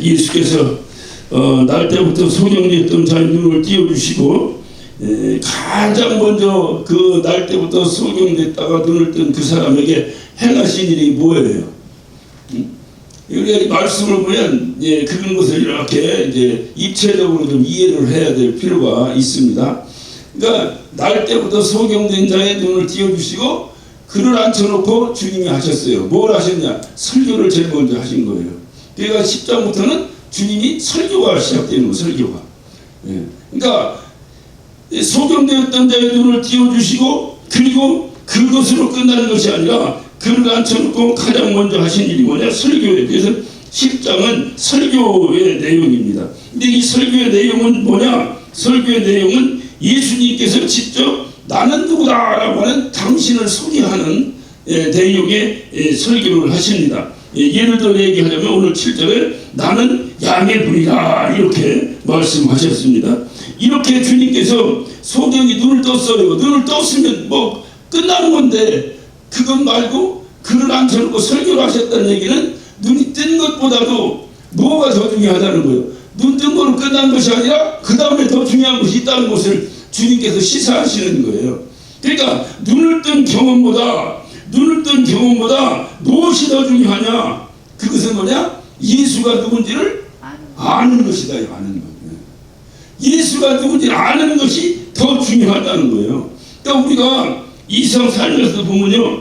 예수께서 날 때부터 소경되었던 자의 눈을 띄워주시고 가장 먼저 그 날 때부터 소경됐다가 눈을 뜬 그 사람에게 행하신 일이 뭐예요? 우리가 말씀을 보면 그런 것을 이렇게 이제 입체적으로 좀 이해를 해야 될 필요가 있습니다. 그러니까 날 때부터 소경된 자의 눈을 띄워주시고 그를 앉혀놓고 주님이 하셨어요. 뭘 하셨냐? 설교를 제일 먼저 하신 거예요. 그러니까 10장부터는 주님이 설교가 시작되는 거예요. 설교가. 그러니까 소경되었던 자의 눈을 띄워주시고 그리고 그것으로 끝나는 것이 아니라 그를 앉혀놓고 가장 먼저 하신 일이 뭐냐? 설교예요. 그래서 10장은 설교의 내용입니다. 근데 이 설교의 내용은 뭐냐? 설교의 내용은 예수님께서 직접 나는 누구다라고 하는 당신을 소개하는 내용의 설교를 하십니다. 예를 들어 얘기하자면 오늘 7절에 나는 양의 분이다 이렇게 말씀하셨습니다. 이렇게 주님께서 소경이 눈을 떴어요. 눈을 떴으면 뭐 끝나는 건데 그것 말고 그를 앉혀놓고 설교를 하셨다는 얘기는 눈이 뜬 것보다도 뭐가 더 중요하다는 거예요. 눈 뜬 거로 끝난 것이 아니라 그 다음에 더 중요한 것이 있다는 것을 주님께서 시사하시는 거예요. 그러니까 눈을 뜬 경험보다 무엇이 더 중요하냐? 그것은 뭐냐? 예수가 누군지를 아는 것이다. 아는 것. 예수가 누군지를 아는 것이 더 중요하다는 거예요. 그러니까 우리가 이 세상 살면서 보면요,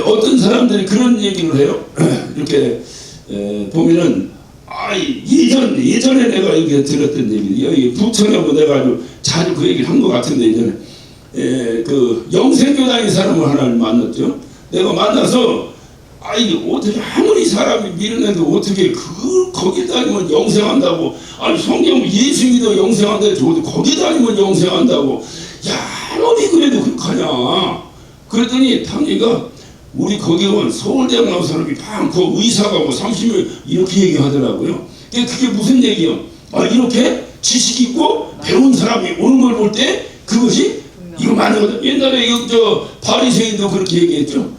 어떤 사람들이 그런 얘기를 해요. 이렇게 보면은 예전에 내가 이렇게 들었던 얘기, 여기 부천하고 내가 아주 자주 그 얘기를 한 것 같은데 예전에 그 영생교단의 사람을 하나를 만났죠. 내가 만나서 어떻게 아무리 사람이 밀어내도 어떻게 거기 다니면 영생한다고, 아니 성경 예수 믿어 영생한다 해도 거기 다니면 영생한다고, 야 아무리 그래도 그렇게하냐. 그랬더니 당리가 우리 거기 온 서울대학 나온 사람이 많고 의사가 뭐 30명 이렇게 얘기하더라고요. 그게 무슨 얘기요? 이렇게 지식 있고 배운 사람이 오는 걸 볼 때 그것이 이거 맞는 거다. 옛날에 저 바리새인도 그렇게 얘기했죠.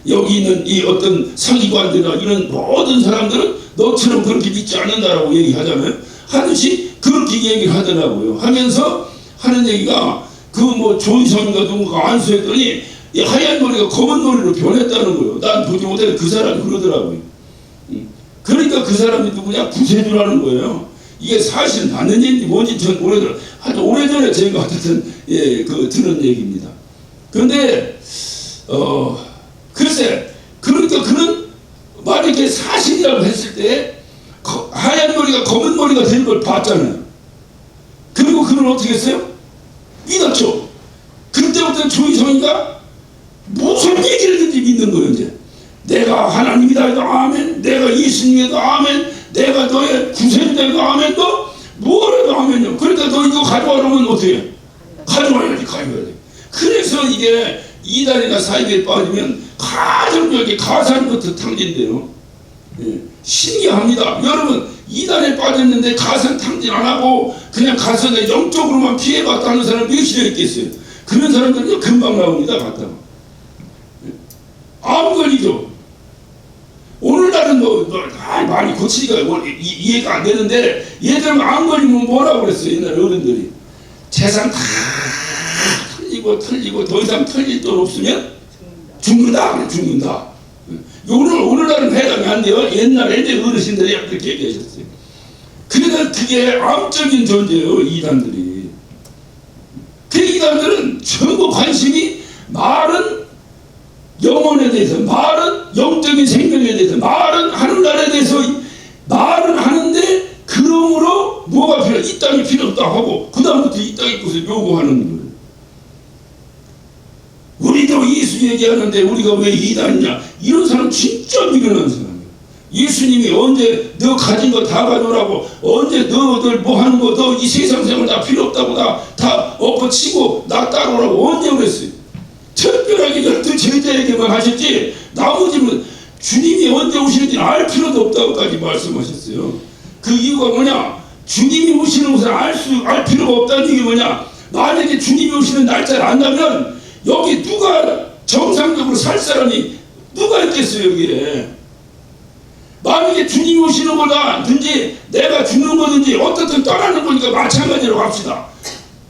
여기 있는 이 어떤 서기관들이나 이런 모든 사람들은 너처럼 그렇게 믿지 않는다라고 얘기하잖아요. 하듯이 그렇게 얘기를 하더라고요. 하면서 하는 얘기가 그 뭐 조이성인가 누군가 안수했더니 이 하얀 머리가 검은 머리로 변했다는 거예요. 난 보지 못해 그 사람이 그러더라고요. 그러니까 그 사람이 누구냐? 구세주라는 거예요. 이게 사실 맞는 얘기인지 뭔지 전 오래전에 제가 하여튼 들은 얘기입니다. 그런데 글쎄 그러니까 그는 만약에 사실이라고 했을 때 하얀 머리가 검은 머리가 된 걸 봤잖아요. 그리고 그는 어떻게 했어요? 믿었죠. 그때부터 조이성이가 무슨 얘기를든지 믿는 거예요. 이제 내가 하나님이다 해도 아멘, 내가 예수님이다 아멘, 내가 너의 구세주다 해도 아멘, 너 뭐라도 아멘이요. 그러니까 너 이거 가져와라면 어떻게 해? 가져와야지. 그래서 이게 이단이나 사이비에 빠지면 가정적인 가산부터 탕진돼요. 신기합니다. 여러분 이단에 빠졌는데 가산 탕진 안 하고 그냥 가서 내 영적으로만 피해봤다는 사람 몇이나 있겠어요. 그런 사람들은 금방 나옵니다. 갔다가 암 걸리죠. 오늘날은 많이 고치기가 이해가 안 되는데 예전에 암 걸리면 뭐라고 그랬어요. 옛날 어른들이 재산 다 털리고 더 이상 털릴 돈 없으면 죽는다. 오늘날은 해당이 안 돼요. 옛날에 이제 어르신들이 그렇게 얘기하셨어요. 그러니까 그게 암적인 존재예요. 이단들이. 그 이단들은 전부 관심이 말은 영혼에 대해서, 말은 영적인 생명에 대해서, 말은 하늘나라에 대해서 말은 하는데 그러므로 뭐가 필요해? 이 땅이 필요 없다 하고 그 다음부터 이 땅의 것을 요구하는 거예요. 우리도 예수 얘기하는데 우리가 왜 이단이냐? 이런 사람 진짜 미련한 사람이에요. 예수님이 언제 너 가진 거 다 가져오라고, 언제 너들 뭐 하는 거 너 이 세상 생활 다 필요 없다고 다 엎어치고 나 따라오라고 언제 그랬어요? 특별하게 열두 제자에게만 하셨지 나머지는 주님이 언제 오시는지 알 필요도 없다고까지 말씀하셨어요. 그 이유가 뭐냐? 주님이 오시는 것을 알 필요가 없다는 얘기 뭐냐? 만약에 주님이 오시는 날짜를 안다면 여기 누가 정상적으로 살 사람이 누가 있겠어요? 여기에 만약에 주님이 오시는 거든지 내가 죽는 거든지 어떻든 떠나는 거니까 마찬가지로 합시다.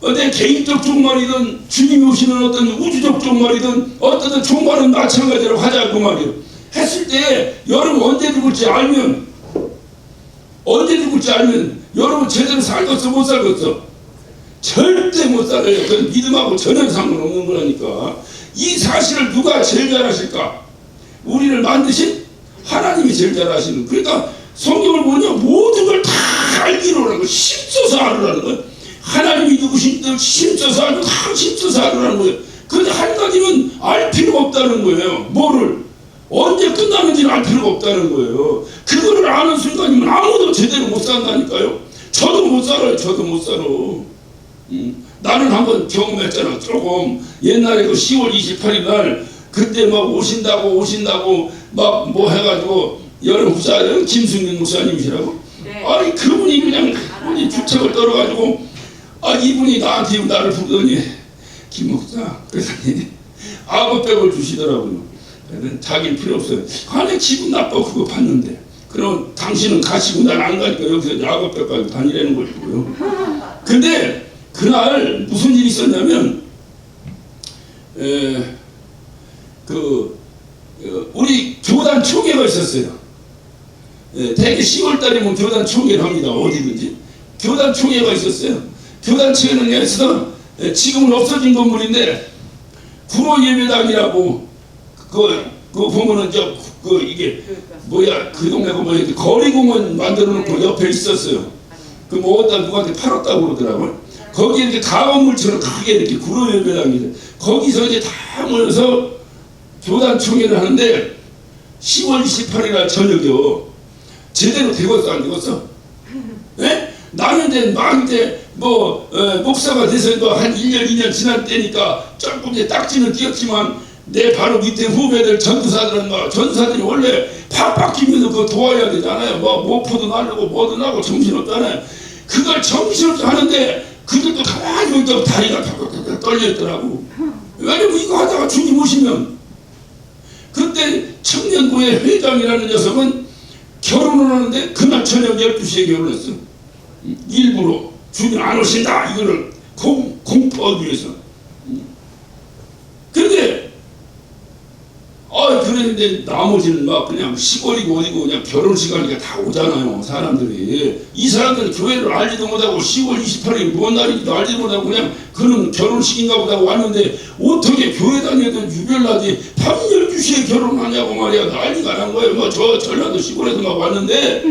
내 개인적 종말이든 주님이 오시는 어떤 우주적 종말이든 어떤 종말은 마찬가지로 하자 그 말이에요. 했을 때 여러분 언제 죽을지 알면 여러분 제대로 살겠어 못 살겠어? 절대 못 살아요. 그건 믿음하고 전혀 상관없는 거라니까. 이 사실을 누가 제일 잘 아실까? 우리를 만드신 하나님이 제일 잘 아시는. 그러니까 성경을 보면 모든 걸 다 알기로 하는 거, 힘써서 알으라는 거예요. 하나님이 누구신지 힘써서 알고 다 힘써서 알으라는 거예요. 그런데 한 가지는 알 필요가 없다는 거예요. 뭐를? 언제 끝나는지는 알 필요가 없다는 거예요. 그거를 아는 순간이면 아무도 제대로 못 산다니까요. 저도 못 살아요. 저도 못 살아. 나는 한번 경험했잖아. 조금 옛날에 그 10월 28일 날 그때 막 오신다고 막 뭐 해가지고 여름 후사 김승윤 목사님이시라고. 네. 아니 그분이 그냥 주책을 떨어가지고 이분이 나한테 나를 부르더니 김 목사 그랬더니 악어백을 주시더라고요. 자기는 필요 없어요. 아니 기분 나빠 그거 봤는데. 그럼 당신은 가시고 난 안 가니까 여기서 악어백 가지고 다니라는 거고요. 근데 그날 무슨 일이 있었냐면 우리 교단 총회가 있었어요. 대개 10월 달이면 교단 총회를 합니다. 어디든지 교단 총회가 있었어요. 교단 총회에서 지금은 없어진 건물인데 구로 예배당이라고 그 보면은 이게 뭐야 그 동네가 뭐야 거리공원 만들어 놓고 옆에 있었어요. 그 뭐 어디다 누구한테 팔았다고 그러더라고요. 거기에 이렇게 가건물처럼 크게 이렇게 구로 예배당이 거기서 이제 다 모여서 교단 총회를 하는데 10월 28일 날 저녁이요. 제대로 되겠어 안 되겠어? 네? 나는 이제 막 이제 목사가 돼서 한 1년 2년 지난 때니까 조금 이제 딱지는 띄었지만 내 바로 밑에 후배들 전사들이 원래 팍팍 끼면서 그거 도와야 되잖아요. 모포도 날리고 뭐도 나고 정신없잖아요. 그걸 정신없이 하는데 그들도 가만히 있다가 다리가 떨려있더라고. 왜냐면 이거 하다가 주님 오시면. 그때 청년부의 회장이라는 녀석은 결혼을 하는데 그날 저녁 12시에 결혼했어. 일부러 주님 안 오신다 이거를 공포하기 위해서. 그런데 그랬는데 나머지는 막 그냥 시골이고 어디고 그냥 결혼 시간이니까 다 오잖아요 사람들이. 이 사람들은 교회를 알지도 못하고 10월 28일 뭔 날인지도 알지도 못하고 그냥 그는 결혼식인가 보다 왔는데 어떻게 교회 다니던 유별나지 밤 12시에 결혼하냐고 말이야. 난리가 난 거예요. 저 전라도 시골에서 막 왔는데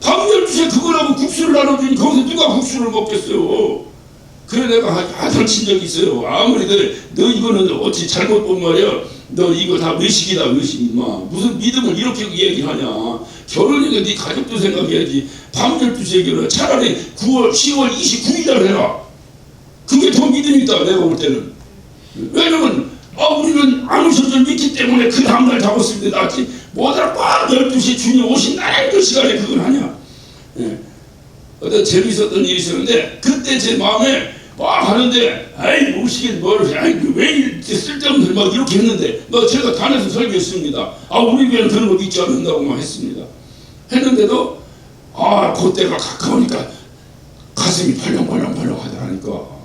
밤 12시에 그거라고 국수를 나눠주니 거기서 누가 국수를 먹겠어요. 그래 내가 하던 친적이 있어요. 아무리 너 이거는 어찌 잘못 본 말이야. 너 이거 다 외식이다 외식. 무슨 믿음을 이렇게 얘기하냐. 결혼이니까 네 가족도 생각해야지. 밤 12시에 결혼해. 차라리 10월 29일 날 해라. 그게 더 믿음이 있다 내가 볼 때는. 왜냐면 우리는 안 오실 줄 믿기 때문에 그 다음날 잡았을 때 낫지. 뭐더라 꽉 12시에 주님 오신 날 그 시간에 그걸 하냐. 어떤 재미있었던 일이 있었는데 그때 제 마음에 막 하는데 오시긴 왜 이렇게 쓸데없는 막 이렇게 했는데 제가 단에서 설교했습니다. 우리 교회는 그런 거 믿지 않는다고 막 했습니다. 했는데도 그때가 가까우니까 가슴이 벌렁벌렁 하더라니까.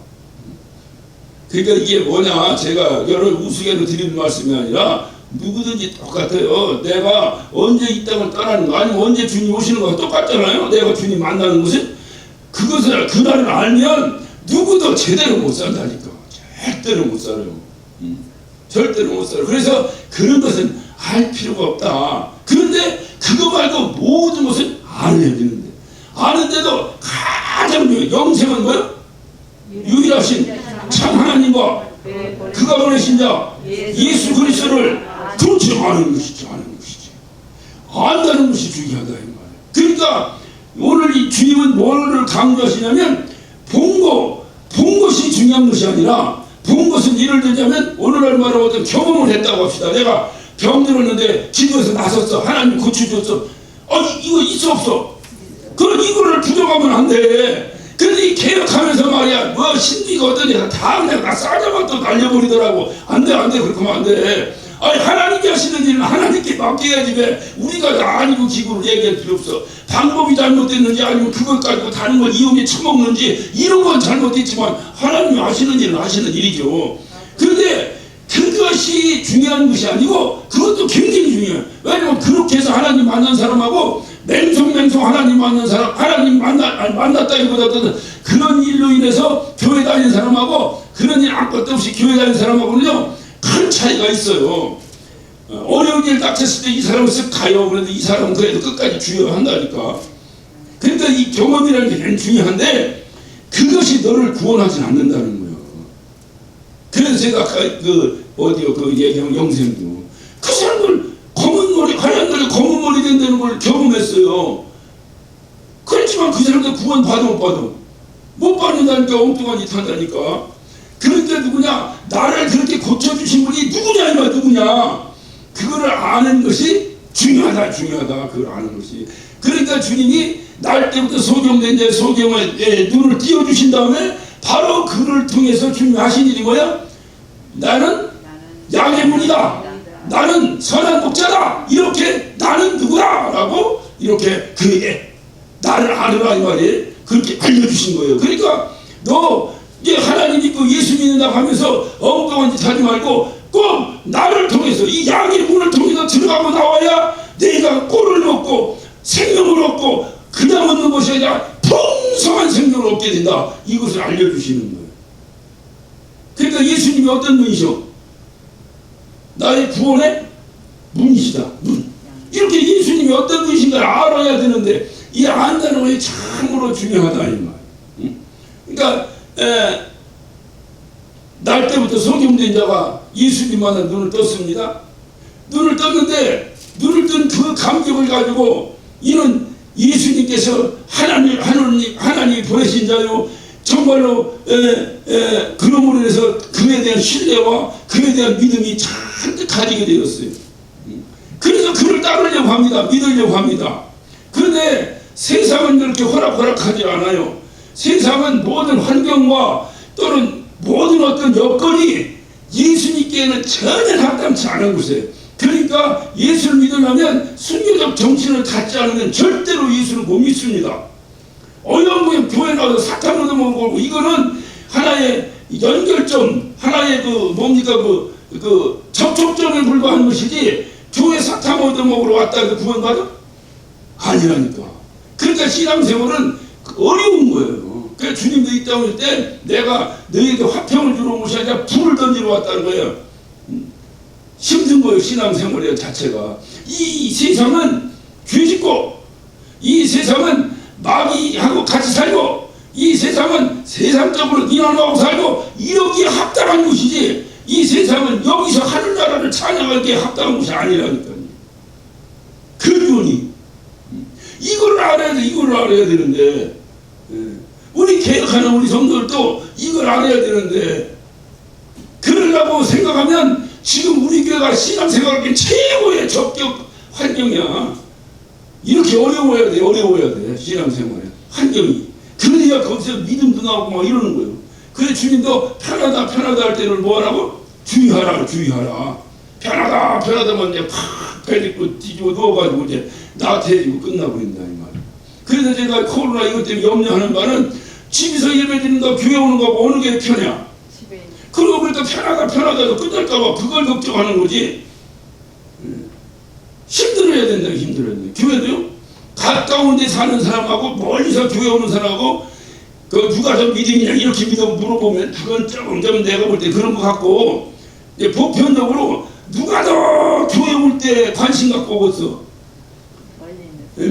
그러니까 이게 뭐냐, 제가 여러 우스개로 드리는 말씀이 아니라 누구든지 똑같아요. 내가 언제 이 땅을 떠나는 거 아니면 언제 주님 오시는 거가 똑같잖아요. 내가 주님 만나는 것은 그것을 그날을 알면 누구도 제대로 못 산다니까. 절대로 못 살아요. 절대로 못 살아요. 그래서 그런 것은 알 필요가 없다. 그런데 그거 말고 모든 것은 알아야 되는데 아는데도 가장 영생은 뭐요? 유일하신 참 하나님과 그가 보내신 자 예수 그리스도를 그렇지 아는 것이지. 안다는 것이 중요하다 이 말이에요. 그러니까 오늘 이 주님은 뭐를 강조하시냐면 본 것이 중요한 것이 아니라 본 것은 예를 들자면 오늘날 말하면 어떤 경험을 했다고 합시다. 내가 병 들었는데 기도에서 나섰어. 하나님 고쳐줬어. 이거 있어 없어? 그럼 이거를 부정하면 안 돼. 근데 이 개혁하면서 말이야 신비가 어떠냐 다 그냥 나 싸자만 또 날려버리더라고. 안 돼 그렇게 하면 안 돼. 아니 하나님이 하시는 일은 하나님께 맡겨야지 왜 우리가 다 아니고 기구를 얘기할 필요 없어. 방법이 잘못됐는지 아니면 그것 가지고 다른 걸 이용해 처먹는지 이런 건 잘못됐지만 하나님이 하시는 일은 하시는 일이죠. 그런데 그것이 중요한 것이 아니고 그것도 굉장히 중요해요. 왜냐면 그렇게 해서 하나님 만난 사람하고 맹성맹성 하나님 만난 사람, 하나님 만났다기보다도 그런 일로 인해서 교회 다니는 사람하고 그런 일 아무것도 없이 교회 다니는 사람하고는요 큰 차이가 있어요. 어려운 일 닥쳤을 때 이 사람은 쓱 가요. 그런데 이 사람은 그래도 끝까지 주여한다니까. 그러니까 이 경험이라는 게 굉장히 중요한데 그것이 너를 구원하진 않는다는 거예요. 그래서 제가 그 얘기한 영생도 그 사람들 검은 머리 하얀 머리 검은 머리 된다는 걸 경험했어요. 그렇지만 그 사람들 구원 받아 못 받는다니까. 엉뚱한 짓 한다니까. 그러니까 누구냐, 나를 그렇게 고쳐주신 분이 누구냐 이거 누구냐. 그거를 아는 것이 중요하다. 그걸 아는 것이. 그러니까 주님이 날 때부터 소경된 자 소경의 눈을 띄워주신 다음에 바로 그를 통해서 주님이 하신 일이 뭐야? 나는 양의 문이다. 나는 선한 목자다. 이렇게 나는 누구다 라고 이렇게 그에게 나를 알으라 이 말이에요. 그렇게 알려주신 거예요. 그러니까 너 이제 하나님 믿고 예수 믿는다고 하면서 엉뚱한 짓 하지 말고 꼭 나를 통해서 이 양의 문을 통해서 들어가고 나와야 내가 꼴을 먹고 생명을 얻고 그냥 얻는 것이 아니라 풍성한 생명을 얻게 된다. 이것을 알려주시는 거예요. 그러니까 예수님이 어떤 분이셔? 나의 구원의 문이시다. 문. 이렇게 예수님이 어떤 분이신가를 알아야 되는데 이 안다는 것이 참으로 중요하다 이 말. 그러니까 날 때부터 소경된 자가 예수님만한 눈을 떴습니다. 눈을 떴는데 눈을 뜬 그 감격을 가지고 이는 예수님께서 하나님이 보내신 자요. 정말로 그러므로 해서 그에 대한 신뢰와 그에 대한 믿음이 잔뜩 가지게 되었어요. 그래서 그를 따르려고 합니다. 믿으려고 합니다. 그런데 세상은 그렇게 호락호락하지 않아요. 세상은 모든 환경과 또는 모든 어떤 여건이 예수님께는 전혀 합당치 않은 곳이에요. 그러니까 예수를 믿으려면 순교적 정신을 갖지 않으면 절대로 예수를 못 믿습니다. 어영부영 교회 나와서 사탕 얻어먹고 이거는 하나의 연결점, 하나의 그 접촉점에 불과한 것이지 교회 사탕 얻어먹으러 왔다 해서 구원받아? 아니라니까. 그러니까 신앙생활은 어려운 거예요. 그래서 주님도 이 땅에 올 때 내가 너희에게 화평을 주러 온 것이 아니라 불을 던지러 왔다는 거예요. 힘든 거예요. 신앙생활의 자체가. 이 세상은 죄짓고 이 세상은 마귀하고 같이 살고 이 세상은 세상적으로 인하하고 살고 이러기에 합당한 곳이지 이 세상은 여기서 하늘나라를 찬양하기에 합당한 곳이 아니라니까요. 근본이 이걸 알아야 돼. 이걸 알아야 되는데 우리 개혁하는 우리 성도들도 이걸 알아야 되는데 그러려고 생각하면 지금 우리 교회가 신앙생활하기 최고의 적격 환경이야. 이렇게 어려워야 돼. 신앙생활에 환경이. 그래야 거기서 믿음도 나오고 막 이러는 거예요. 그래 주님도 편하다 할 때는 뭐하라고? 주의하라. 편하다면 이제 팍 배딛고 뒤집어 누워가지고 이제 나태해지고 끝나버린다 이 말. 그래서 제가 코로나 이것 때문에 염려하는 바는 집에서 예배드리는 거 교회 오는 거하고 어느 게 편해? 그러고 보니까 편하다 끝날까봐 그걸 걱정하는 거지. 힘들어야 된다. 교회도요. 가까운 데 사는 사람하고 멀리서 교회 오는 사람하고 그 누가 더 믿음이냐 이렇게 물어보면 그건 조금 내가 볼 때 그런 것 같고 이제 보편적으로 누가 더 교회 올 때 관심 갖고 오겠어?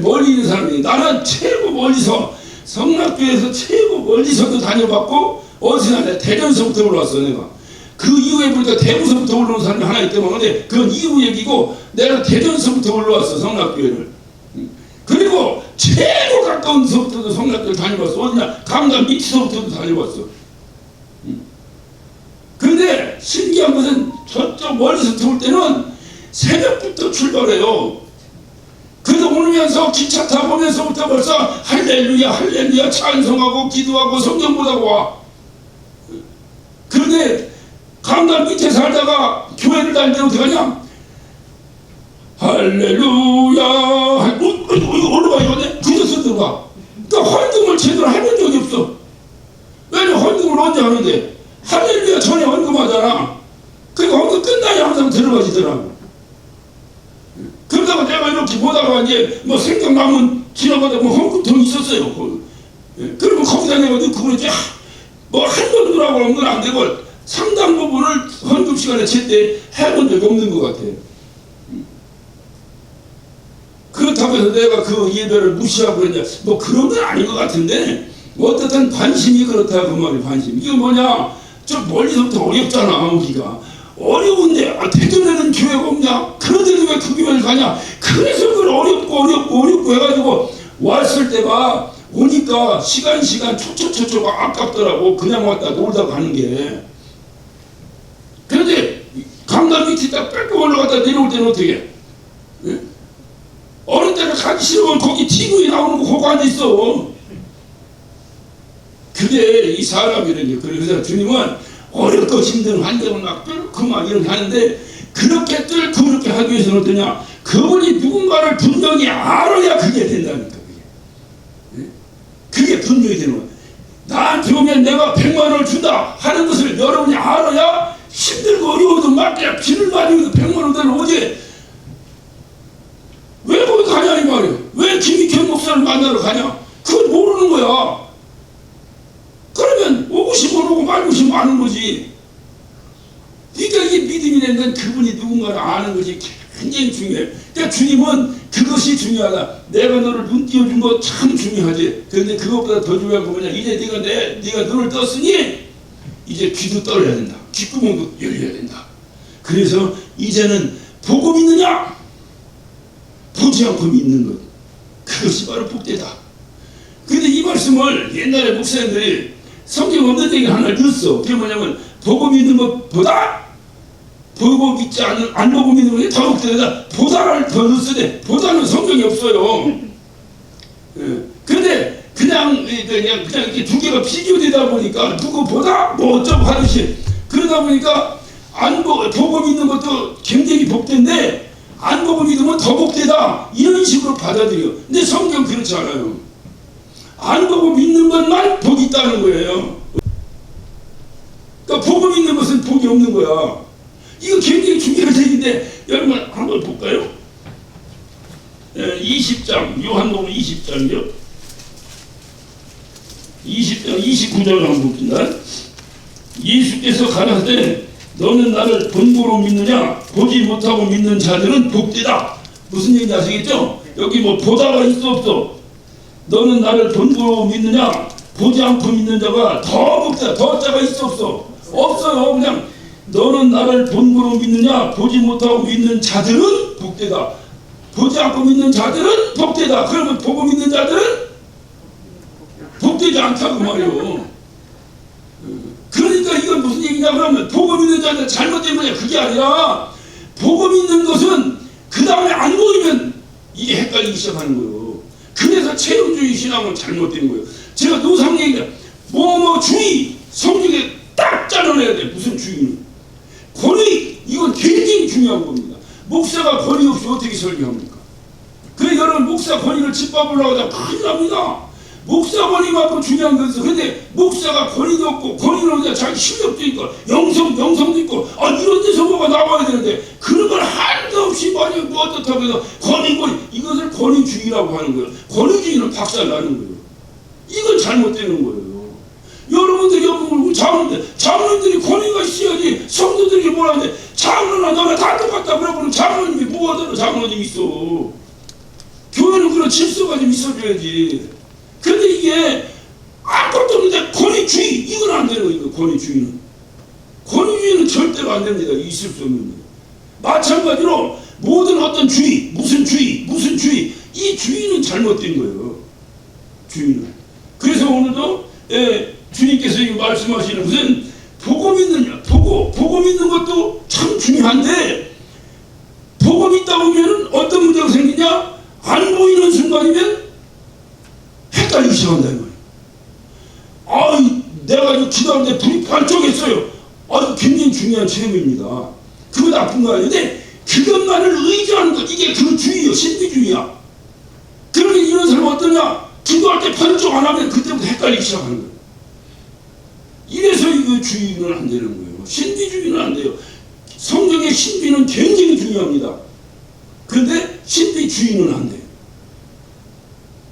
멀리 있는 사람이. 나는 최고 멀리서 성락교에서 최고 멀리서도 다녀봤고 어디서 다녀? 대전서부터 올라왔어 내가. 그 이후에 보니까 대구서부터 올라온 사람이 하나 있기 때문에 그건 이후 얘기고 내가 대전서부터 올라왔어 성락교회를. 그리고 최고 가까운 데서부터도 성락교회를 다녀봤어. 어디냐? 강남 밑에서부터도 다녀봤어. 그런데 신기한 것은 저쪽 멀리서 올 때는 새벽부터 출발해요. 그래서 오면서 기차 타보면서부터 벌써 할렐루야 찬송하고 기도하고 성경 보다가 와. 그런데 강남 밑에 살다가 교회를 다닐 때 어떻게 하냐? 할렐루야. 이거 올라가 이거네? 그래서 들어가. 그러니까 헌금을 제대로 해본 적이 없어. 왜냐면 헌금을 언제 하는데? 할렐루야 전에 헌금하잖아. 그러니까 헌금 끝나야 항상 들어가지더라고. 그러다가 내가 이렇게 보다가 이제 뭐 생각나면 지나가다 뭐 헌금통 있었어요. 그러면 거기다 내가 넣고 그러지. 뭐한 번 넣으라고 하면 안 되고 상당 부분을 헌금 시간에 제때 해본 적이 없는 것 같아요. 그렇다고 해서 내가 그 예배를 무시하고 그러냐, 뭐 그런 건 아닌 것 같은데, 어떻든 관심이 그렇다, 그 말이 관심. 이게 뭐냐, 저 멀리서부터 어렵잖아, 우리가. 어려운데, 대전에는 교회가 없냐? 그런데도 왜 그 교회를 가냐? 그래서 그걸 어렵고 해가지고, 왔을 때가, 오니까 시간 초초가 아깝더라고. 그냥 왔다 놀다 가는 게. 그런데, 강남 밑에 딱 뺏고 올라갔다 내려올 때는 어떻게 해? 예? 어느 때는 가기 싫으면 거기 TV에 나오는 거 거기 앉아있어. 그게 이 사람이라는 게. 그래서 주님은 어렵고 힘든 환경을 막 뚫고 막 이렇게 하는데, 그렇게 뚫고 그렇게 하기 위해서는 어떠냐, 그분이 누군가를 분명히 알아야 그게 된다니까. 그게 분명히 되는 거야. 나한테 오면 내가 100만 원을 준다 하는 것을 여러분이 알아야 힘들고 어려워도 막 그냥 비를 맞으면서 100만 원을 오지. 왜 거기 가냐 이 말이야. 왜 김익현 목사를 만나러 가냐. 그걸 모르는 거야. 그러면 오고 싶으면 오고 말고 싶으면 아는 거지. 그러니까 이게 믿음이라는 건 그분이 누군가를 아는 것이 굉장히 중요해. 그러니까 주님은 그것이 중요하다. 내가 너를 눈 띄워준 거 참 중요하지. 그런데 그것보다 더 중요한 거 뭐냐. 이제 네가 눈을 떴으니 이제 귀도 떨어야 된다. 귓구멍도 열려야 된다. 그래서 이제는 보고 믿느냐 보지 않고 믿는 것, 그것이 바로 복되다. 그런데 이 말씀을 옛날에 목사님들이 성경 없는 얘기 하나 넣었어. 그게 뭐냐면 보고 믿는 것보다 보고 믿지 안 보고 믿는 것이 더 복되다. 보다를 더 넣었어야 돼. 보다는 성경이 없어요. 그런데 그냥 이렇게 두 개가 비교되다 보니까 누구보다 뭐 어쩌고 하듯이, 그러다 보니까 보고 믿는 것도 굉장히 복된데 안 보고 믿으면 더 복되다, 이런 식으로 받아들여. 근데 성경 그렇지 않아요. 안 보고 믿는 것만 복이 있다는 거예요. 그러니까 보고 믿는 것은 복이 없는 거야. 이거 굉장히 중요한 얘기인데 여러분 한번 볼까요? 20장 요한복음 20장이요. 20장 29절을 한번 봅시다. 예수께서 가라사대 너는 나를 본보로 믿느냐 보지 못하고 믿는 자들은 복되다. 무슨 얘기인지 아시겠죠? 여기 뭐 보다가 있어 없어? 너는 나를 본보로 믿느냐 보지 않고 믿는 자가 더 복되다. 더 자가 있어 없어? 없어요. 그냥 너는 나를 본보로 믿느냐 보지 못하고 믿는 자들은 복되다. 보지 않고 믿는 자들은 복되다. 그러면 보고 믿는 자들은 복되지 않다고 말이요. 그러니까 이건 무슨 얘기냐 그러면 보고 믿는 자들 잘못된 거냐, 그게 아니라 보고 믿는 것은 그 다음에 안 보이면 이게 헷갈리기 시작하는 거예요. 그래서 체험주의 신앙은 잘못된 거예요. 제가 노상 얘기가 뭐주의 성경에 딱 잘라내야 돼. 무슨 주의는 권위, 이건 굉장히 중요한 겁니다. 목사가 권위 없이 어떻게 설교합니까? 그래 여러분 목사 권위를 짓밟으려고 하다 큰일 납니다. 목사 권위만큼 중요한 것은, 근데 목사가 권위도 없고 권위는 자기 실력도 있고 영성도 있고 이런 데서 뭐가 나와야 되는데 그런 걸 한도 없이 만약 뭐 어떻다고 해서 권위 이것을 권위주의라고 하는 거예요. 권위주의는 박살나는 거예요. 이건 잘못되는 거예요. 여러분들이 여러분 장로님들이 권위가 있어야지. 성도들이 뭐라 하는데 장로나 너나 다 똑같다 그러고는 장로님이 뭐하더라. 장로님 있어. 교회는 그런 질서가 좀 있어줘야지. 근데 이게 아무것도 없는데 권위주의, 이건 안 되는 거예요. 권위주의는 절대로 안 됩니다. 있을 수 없는 거예요. 마찬가지로 모든 어떤 주의, 무슨 주의, 이 주의는 잘못된 거예요. 주의는. 그래서 오늘도 주님께서 말씀하시는 것은 보고 믿느냐, 보고 믿는 것도 참 중요한데, 보고 믿다 보면 어떤 문제가 생기냐, 안 보이는 순간이면 헷갈리기 시작한다는 거예요. 내가 기도하는데 불이 반짝했어요. 굉장히 중요한 체험입니다. 그거 나쁜 거 아닌데 그것만을 의지하는 것, 이게 그 주의요, 신비주의야. 그러니 이런 사람은 어떠냐? 기도할 때 번쩍 안 하면 그때부터 헷갈리기 시작하는 거예요. 이래서 이거 주의는 안 되는 거예요. 신비주의는 안 돼요. 성경의 신비는 굉장히 중요합니다. 그런데 신비주의는 안 돼요.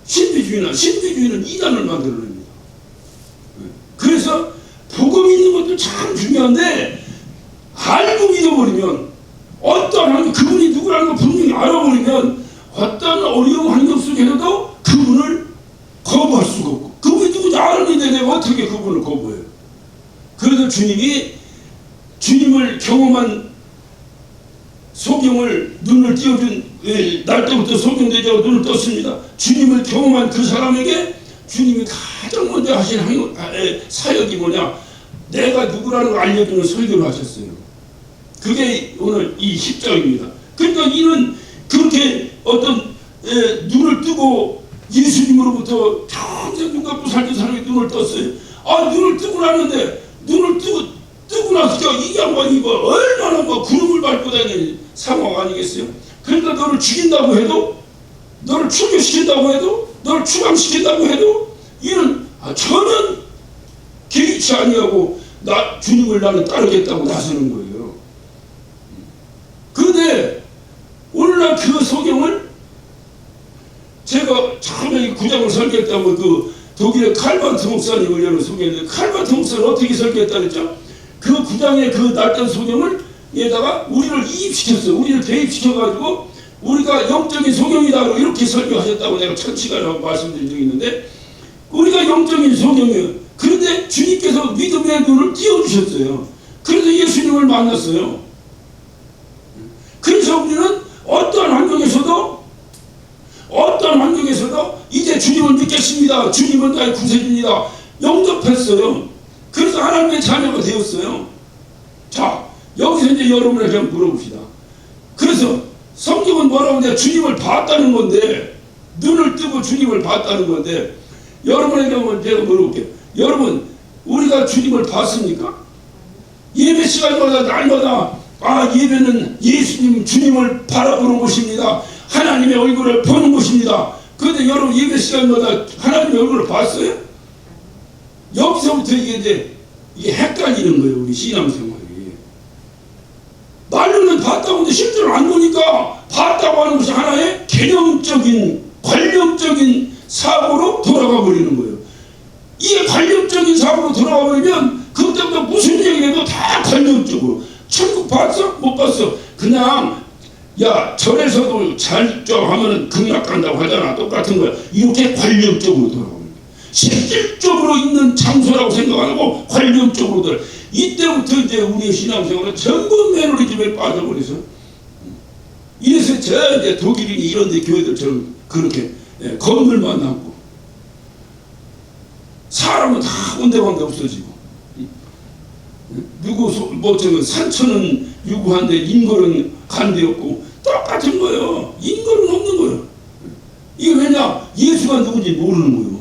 신비주의는 이단을 만들어냅니다. 그래서 복음 있는 것도 참 중요한데 알고 믿어버리면 어떤 하나님, 그분이 누구라는 걸 분명히 알아버리면 어떤 어려운 환경 속에서도 그분을 거부할 수가 없고, 그분이 누구지 아는데 내가 어떻게 그분을 거부해요? 그래서 주님을 경험한, 소경을 눈을 띄워준 날 때부터 소경되자고 눈을 떴습니다. 주님을 경험한 그 사람에게 주님이 가장 먼저 하신 사역이 뭐냐? 내가 누구라는 걸 알려주는 설교를 하셨어요. 그게 오늘 이 10장입니다. 그러니까 이는 그렇게 어떤 눈을 뜨고 예수님으로부터 평생 눈 감고 살던 사람이 눈을 떴어요. 눈을 뜨고 나는데 눈을 뜨고 나서 이 양반이 얼마나 구름을 밟고 다니는 상황 아니겠어요? 그러니까 너를 죽인다고 해도, 너를 출교시킨다고 해도, 너를 추방시킨다고 해도 이는 전혀 개의치 아니하고 주님을 나는 따르겠다고 나서는 거예요. 그런데 오늘날 그 소경을 제가 처음에 9장을 설계했다고 그 독일의 칼반트 목사님을 여러 소개했는데, 칼반트 목사는 어떻게 설계했다 그랬죠? 그 9장의 그 날던 소경을 에다가 우리를 이입시켰어요. 우리를 대입시켜가지고 우리가 영적인 소경이다 이렇게 설교하셨다고 내가 1000시간이라고 말씀드린 적이 있는데, 우리가 영적인 소경이에요. 그런데 주님께서 믿음의 눈을 띄워주셨어요. 그래서 예수님을 만났어요. 그래서 우리는 어떠한 환경에서도 이제 주님을 믿겠습니다. 주님은 나의 구세주입니다. 영접했어요. 그래서 하나님의 자녀가 되었어요. 자, 여기서 이제 여러분에게 한번 물어봅시다. 그래서 성경은 뭐라고 하냐? 주님을 봤다는 건데, 눈을 뜨고 주님을 봤다는 건데, 여러분에게 한번 제가 물어볼게요. 여러분, 우리가 주님을 봤습니까? 예배 시간마다 날마다 예배는 예수님, 주님을 바라보는 곳입니다. 하나님의 얼굴을 보는 곳입니다. 그런데 여러분 예배 시간마다 하나님의 얼굴을 봤어요? 여기서부터 이게 헷갈리는 거예요. 우리 신앙생활이. 말로는 봤다고 하는데 실제로 안 보니까 봤다고 하는 것이 하나의 개념적인, 관념적인 사고로 돌아가 버리는 거예요. 이게 관념적인 사고로 돌아가 버리면 그때부터 무슨 얘기를 해도 다 관념적으로. 천국 봤어? 못 봤어? 그냥 절에서도 잘좀 하면은 극락 간다고 하잖아. 똑같은 거야. 이렇게 관념적으로 돌아가는 거야. 실질적으로 있는 장소라고 생각 안 하고 관념적으로 돌아. 이때부터 이제 우리의 신앙생활은 전부 매너리즘에 빠져버려서, 이래서 이제 독일인이 이런 데 교회들처럼 그렇게 건물만 남고 사람은 다 온데간데 없어지고, 저는 산천은 유구한데 인걸은 간데 없고, 똑같은 거예요. 인걸은 없는 거예요. 이게 왜냐? 예수가 누군지 모르는 거예요.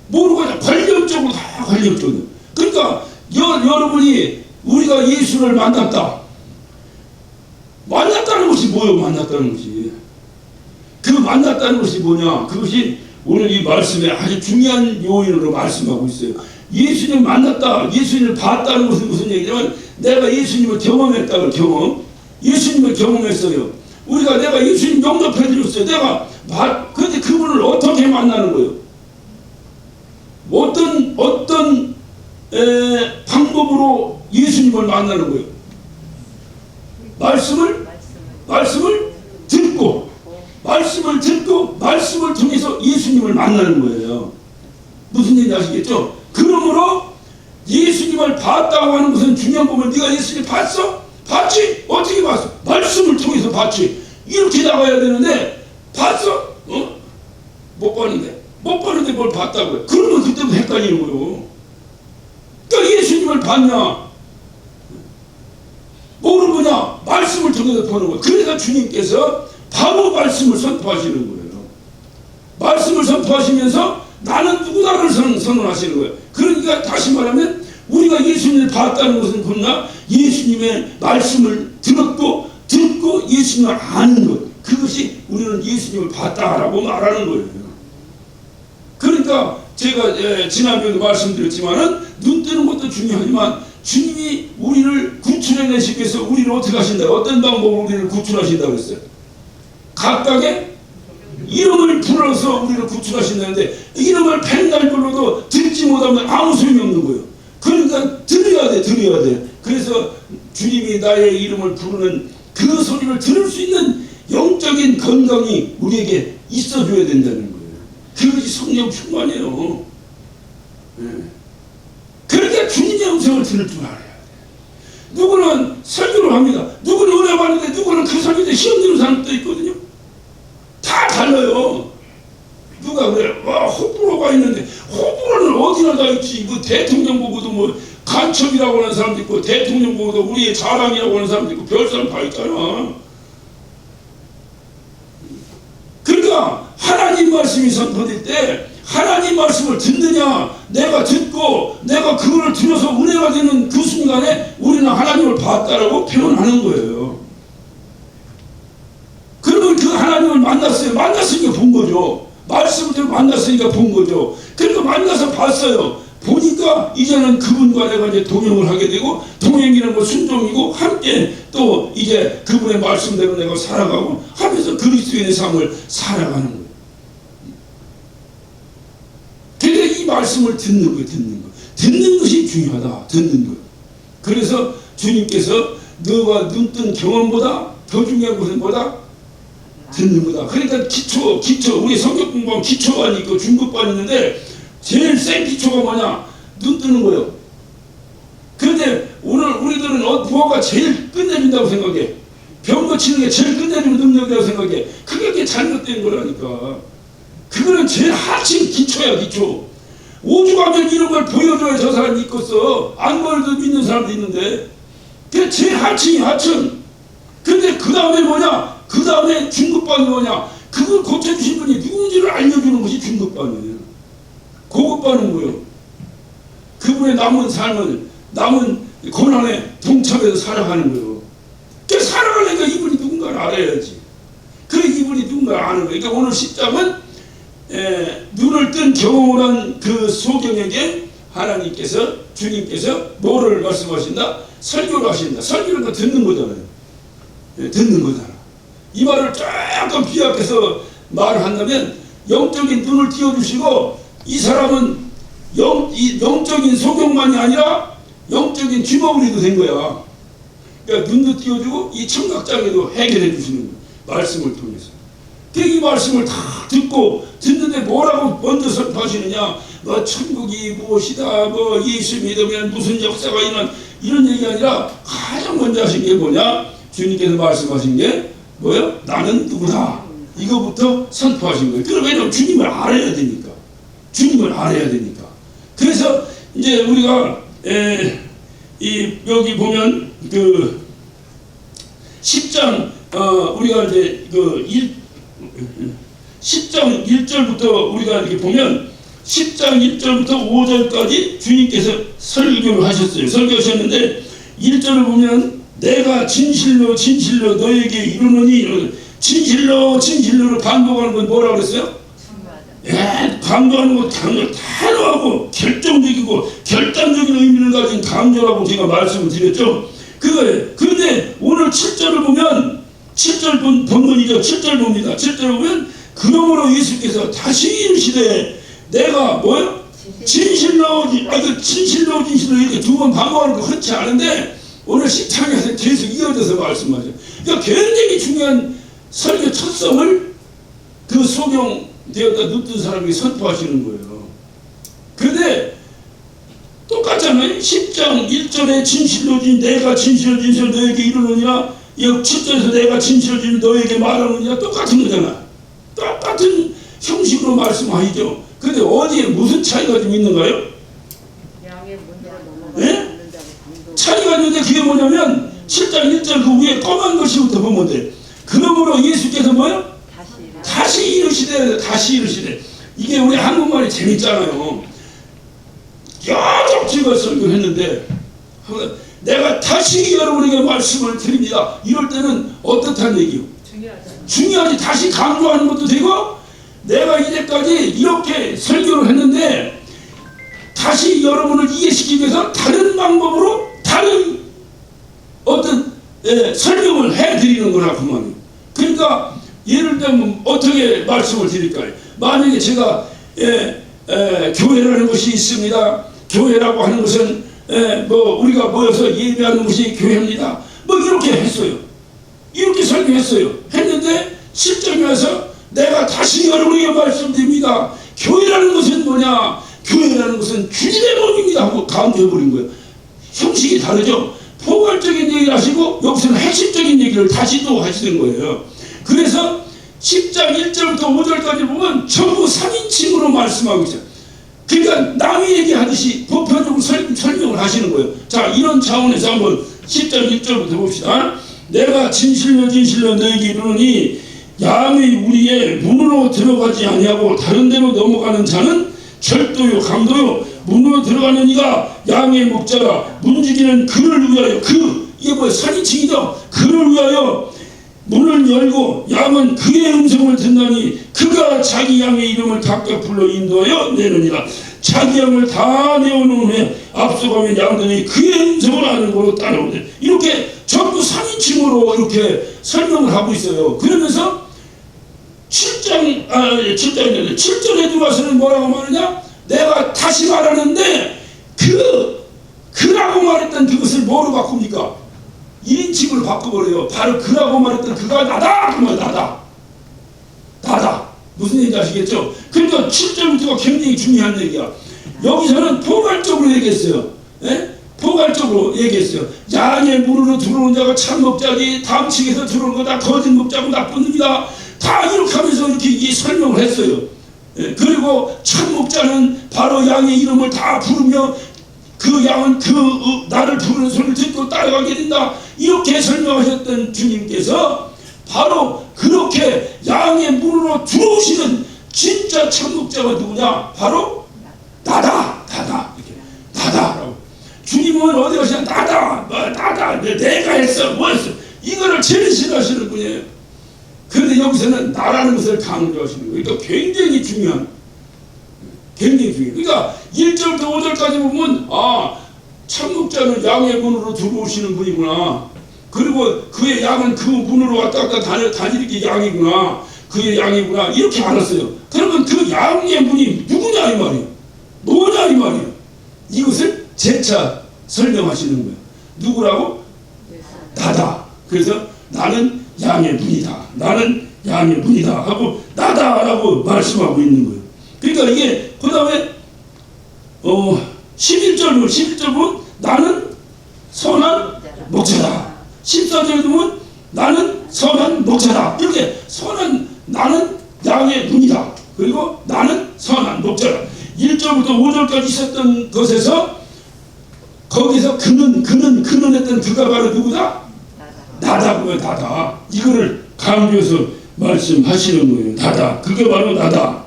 모르고 그냥 관념적으로 다 관념적으로. 그러니까 여러분이 우리가 예수를 만났다는 것이 뭐예요? 만났다는 것이. 그 만났다는 것이 뭐냐? 그것이 오늘 이 말씀에 아주 중요한 요인으로 말씀하고 있어요. 예수님 만났다, 예수님을 봤다는 것은 무슨 얘기냐면, 내가 예수님을 경험했다고, 예수님을 경험했어요. 내가 예수님 영접해드렸어요. 그런데 그분을 어떻게 만나는 거예요? 어떤 방법으로 예수님을 만나는 거예요? 말씀을 듣고, 말씀을 통해서 예수님을 만나는 거예요. 무슨 얘기 아시겠죠? 그러므로 예수님을 봤다고 하는 것은 중요한 부분. 네가 예수님 봤어? 봤지? 어떻게 봤어? 말씀을 통해서 봤지. 이렇게 나가야 되는데, 봤어? 못 봤는데 뭘 봤다고요? 그러면 그때부터 헷갈리는 거예요. 그러니까 예수님을 봤냐? 뭐를 보냐? 말씀을 통해서 보는 거예요. 그래서 주님께서 바로 말씀을 선포하시는 거예요. 말씀을 선포하시면서 나는 누구다를 선언하시는 거예요. 그러니까 다시 말하면 우리가 예수님을 봤다는 것은 그러나 예수님의 말씀을 들었고 듣고 예수님을 아는 것, 그것이 우리는 예수님을 봤다라고 말하는 거예요. 그러니까 제가 지난주에도 말씀드렸지만은 눈 뜨는 것도 중요하지만 주님이 우리를 구출해내시기 위해서 우리를 어떻게 하신다, 어떤 방법으로 우리를 구출하신다고 했어요. 각각의 이름을 불러서 우리를 구출하신다는데 이름을 백날 불러도 듣지 못하면 아무 소용이 없는 거예요. 그러니까 들어야 돼. 그래서 주님이 나의 이름을 부르는 그 소리를 들을 수 있는 영적인 건강이 우리에게 있어줘야 된다는 거예요. 그것이 성령 충만이에요. 그러니까 주님의 음성을 들을 줄 알아야 돼. 누구는 설교를 합니다. 누구는 은혜 받는데 누구는 그 설교에 시험 드는 사람도 있거든요. 다 달라요. 누가 그래? 호불호가 있는데 호불호는 어디나 다 있지. 뭐 대통령 보고도 뭐 간첩이라고 하는 사람도 있고 대통령 보고도 우리의 자랑이라고 하는 사람도 있고 별 사람 다 있잖아. 그러니까 하나님 말씀이 선포될 때 하나님 말씀을 듣느냐, 내가 듣고 내가 그거를 들어서 은혜가 되는 그 순간에 우리는 하나님을 봤다라고 표현하는 거예요. 그러면 그 하나님을 만났으니까 본 거죠. 말씀을 들고 만났으니까 본 거죠. 그러니까 만나서 봤어요. 보니까 이제는 그분과 내가 이제 동행을 하게 되고, 동행이라는 건 순종이고 함께 또 이제 그분의 말씀대로 내가 살아가고 하면서 그리스도인의 삶을 살아가는 거예요. 그러니까 이 말씀을 듣는 거예요. 듣는 것이 중요하다. 듣는 거예요. 그래서 주님께서 너와 눈뜬 경험보다 더 중요한 것은 뭐다? 듣는 거다. 그러니까 기초 우리 성경 공부하면 기초반이 있고 중급반이 있는데 제일 센 기초가 뭐냐? 눈 뜨는 거예요. 그런데 오늘 우리들은 뭐가 제일 끝내준다고 생각해? 병 고치는 게 제일 끝내주는 능력이라고 생각해. 그게 잘못된 거라니까. 그거는 제일 하층 기초야. 기초. 오죽하면 이런 걸 보여줘야 저 사람이 믿겠어. 안 보여도 믿는 사람도 있는데 그게 제일 하층이 하층. 근데 그 다음에 뭐냐? 그 다음에 중급반이 뭐냐? 그걸 고쳐주신 분이 누군지를 알려주는 것이 중급반이에요. 고급반은 뭐예요? 그분의 남은 삶을, 남은 고난에 동참해서 살아가는 거예요. 그 살아가려니까 이분이 누군가를 알아야지. 그래 이분이 누군가를 아는 거예요. 그러니까 오늘 10장은 눈을 뜬 경험을 한 그 소경에게 하나님께서, 주님께서 뭐를 말씀하신다? 설교를 하신다. 설교는 다 듣는 거잖아요. 듣는 거잖아. 이 말을 조금 비약해서 말을 한다면 영적인 눈을 띄워주시고 이 사람은 영적인 소경만이 아니라 영적인 주먹으로도 된 거야. 그러니까 눈도 띄워주고 이 청각장애도 해결해 주시는 거예요. 말씀을 통해서. 이 말씀을 다 듣는데 뭐라고 먼저 선포하시느냐? 뭐 천국이 무엇이다, 뭐 예수 믿으면 무슨 역사가 일어난, 이런 얘기 아니라 가장 먼저 하신 게 뭐냐? 주님께서 말씀하신 게 뭐예요? 나는 누구다. 이거부터 선포하신 거예요. 그럼 왜냐면 주님을 알아야 되니까. 주님을 알아야 되니까. 그래서 이제 우리가 여기 보면 그 10장 우리가 이제 그 10장 1절부터 우리가 이렇게 보면 10장 1절부터 5절까지 주님께서 설교를 하셨어요. 설교하셨는데 1절을 보면 내가 진실로 너에게 이르노니, 진실로를 반복하는 건 뭐라고 그랬어요? 강조하는 거 단호하고 결정적이고 결단적인 의미를 가진 강조라고 제가 말씀을 드렸죠. 그거예요. 그런데 오늘 7절을 보면 7절 본문이죠. 7절 봅니다. 7절 보면 그러므로 예수께서 다시 이르시되 내가 뭐요? 진실로 이렇게 두 번 반복하는 거 흔치 않은데 오늘 10장에서 계속 이어져서 말씀하죠. 그러니까 굉장히 중요한 설교 첫성을 그 소경되었다 눈뜬 사람이 선포하시는 거예요. 그런데 똑같잖아요. 10장 1절에 진실로 내가 진실로 너에게 이르느니라, 7절에서 내가 진실로 너에게 말하느니라, 똑같은 거잖아. 똑같은 형식으로 말씀하시죠. 그런데 어디에 무슨 차이가 좀 있는가요? 네? 차이가 있는데 그게 뭐냐면 7장 1절 그 위에 검은 글씨부터 보면 돼. 그러므로 예수께서 뭐요? 다시 이르시되. 이게 우리 한국말이 재밌잖아요. 계속 제가 설교를 했는데 내가 다시 여러분에게 말씀을 드립니다. 이럴 때는 어떻다는 얘기요? 중요하지. 다시 강조하는 것도 되고, 내가 이제까지 이렇게 설교를 했는데 다시 여러분을 이해시키기 위해서 다른 방법으로 다른 어떤 설명을 해드리는 거라 그 말이에요. 그러니까 예를 들면 어떻게 말씀을 드릴까요? 만약에 제가 교회라는 것이 있습니다. 교회라고 하는 것은 뭐 우리가 모여서 예배하는 것이 교회입니다. 뭐 이렇게 했어요. 이렇게 설명했어요. 했는데 실전에 와서 내가 다시 여러분에게 말씀드립니다. 교회라는 것은 뭐냐? 교회라는 것은 주님의 몸입니다 하고 강조해버린 거예요. 형식이 다르죠. 포괄적인 얘기를 하시고 여기서는 핵심적인 얘기를 다시 또 하시는 거예요. 그래서 10장 1절부터 5절까지 보면 전부 3인칭으로 말씀하고 있어요. 그러니까 남이 얘기하듯이 보편적으로 설명을 하시는 거예요. 자, 이런 차원에서 한번 10장 1절부터 봅시다. 내가 진실로 너에게 이르노니 양의 우리의 문으로 들어가지 아니하고 다른 데로 넘어가는 자는 절도요 강도요 문으로 들어가는 이가 양의 목자라 문지기는 그를 위하여 이게 뭐예요? 3인칭이죠. 그를 위하여 문을 열고 양은 그의 음성을 듣나니 그가 자기 양의 이름을 각각 불러 인도하여 내느니라. 자기 양을 다 내어놓은 후에 앞서가면 양들이 그의 음성을 아는 거로 따라오네. 이렇게 전부 3인칭으로 이렇게 설명을 하고 있어요. 그러면서 7절에 들어와서는 뭐라고 말하냐? 내가 다시 말하는데 그라고 말했던 그것을 뭐로 바꿉니까? 1인칭으로 바꿔버려요. 바로 그라고 말했던 그가 나다. 그 말 나다. 무슨 얘기인지 아시겠죠? 그러니까 7절부터가 굉장히 중요한 얘기야. 여기서는 포괄적으로 얘기했어요. 포괄적으로 얘기했어요. 양의 문으로 들어오는 자가 참 목자지 다음 층에서 들어오는 거 다 거짓 목자고 나쁜 놈이다. 다 이렇게 하면서 이렇게 설명을 했어요. 그리고 참 목자는 바로 양의 이름을 다 부르며 그 양은 나를 부르는 소리를 듣고 따라가게 된다. 이렇게 설명하셨던 주님께서 바로 그렇게 양의 문으로 들어오시는 진짜 참 목자가 누구냐? 바로 나다. 나다라고. 주님은 어디 가시냐? 나다. 내가 했어. 뭐 했어? 이거를 제일 싫어하시는 분이에요. 그런데 여기서는 나라는 것을 강조하시는 거예요. 그러니까 굉장히 중요해요. 그러니까 1절부터 5절까지 보면 참목자는 양의 문으로 들어오시는 분이구나. 그리고 그의 양은 그 문으로 왔다 갔다 다니는 게 양이구나. 그의 양이구나. 이렇게 알았어요. 그러면 그 양의 문이 누구냐 이 말이에요. 뭐냐 이 말이에요. 이것을 재차 설명하시는 거예요. 누구라고? 나다. 그래서 나는 양의 문이다. 나는 양의 문이다 하고 나다라고 말씀하고 있는 거예요. 그러니까 이게 그 다음에 11절 보면 나는 선한 목자다. 14절 보면 나는 선한 목자다. 이렇게 나는 양의 문이다. 그리고 나는 선한 목자다. 1절부터 5절까지 있었던 것에서 거기서 그는 했던 그가 바로 누구다? 나다. 이거를 강조해서 말씀하시는 거예요. 나다. 그게 바로 나다.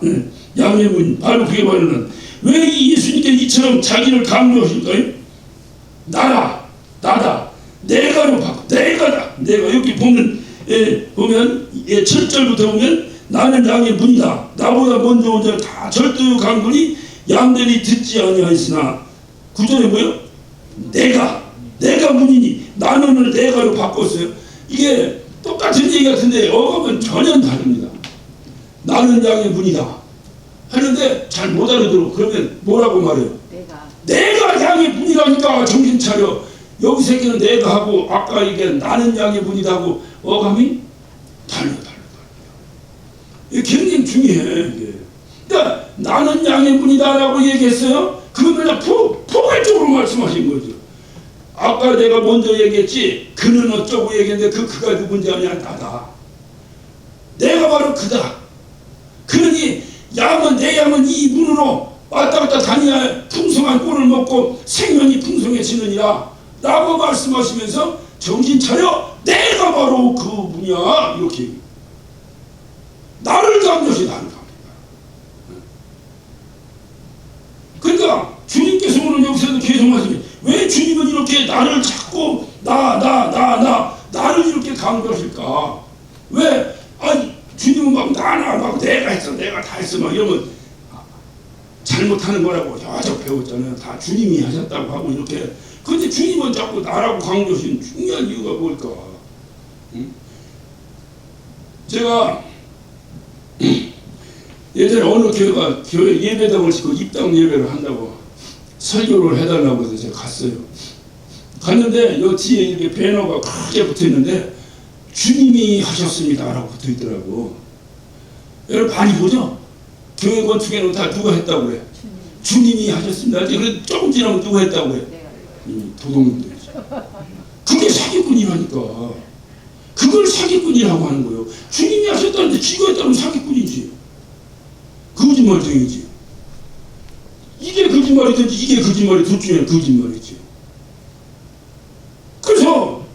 양의 문. 바로 그게 바로 나다. 왜 예수님께 이처럼 자기를 강조하실까요? 나다. 내가로 바꿔. 내가 여기 보면 7절부터 보면 나는 양의 문이다. 나보다 먼저 온 자는 다 절도요 강군이 양들이 듣지 아니하였으나 9절에 뭐요? 내가 문이니 나는을 내가로 바꿨어요. 이게 똑같은 얘기 같은데 어감은 전혀 다릅니다. 나는 양의 문이다 하는데 잘 못 알아들어. 그러면 뭐라고 말해요? 내가 양의 문이라니까 정신 차려. 여기 새끼는 내가 하고 아까 얘기한 나는 양의 문이다 하고 어감이 달라. 이게 굉장히 중요해. 이게. 그러니까 나는 양의 문이다라고 얘기했어요. 그건 그냥 포괄적으로 말씀하신 거죠. 아까 내가 먼저 얘기했지. 그는 어쩌고 얘기했는데 그가 누군지 아냐? 나다. 내가 바로 그다. 그러니 내 양은 이 문으로 왔다 갔다 다녀야 풍성한 꼴을 먹고 생명이 풍성해지느니라 라고 말씀하시면서 정신 차려. 내가 바로 그 문이야. 이렇게 나를 강조시 나를 강조. 그러니까 주님께서 오늘 여기서도 계속 말씀해. 왜 주님은 이렇게 나를 자꾸 나를 이렇게 강조하실까? 왜 주님은 막 막 내가 했어, 내가 다 했어 막 이러면 잘못하는 거라고 여적 배웠잖아요. 다 주님이 하셨다고 하고 이렇게. 근데 주님은 자꾸 나라고 강조하시는 중요한 이유가 뭘까? 응? 제가 예전에 어느 교회 예배당을 짓고 입당 예배를 한다고 설교를 해달라고 해서 제가 갔어요. 갔는데 요 뒤에 이렇게 배너가 크게 붙어있는데 주님이 하셨습니다라고 붙어있더라고. 여러분 많이 보죠? 교회 건축에는 다 누가 했다고 그래? 주님이 하셨습니다. 그래 조금 지나면 누가 했다고 해? 도둑놈들. 그게 사기꾼이라니까. 그걸 사기꾼이라고 하는 거예요. 주님이 하셨다는데 지가 했다면 사기꾼이지. 거짓말쟁이지. 이게 거짓말이든지 이게 거짓말이 둘 중에 거짓말이지. 그래서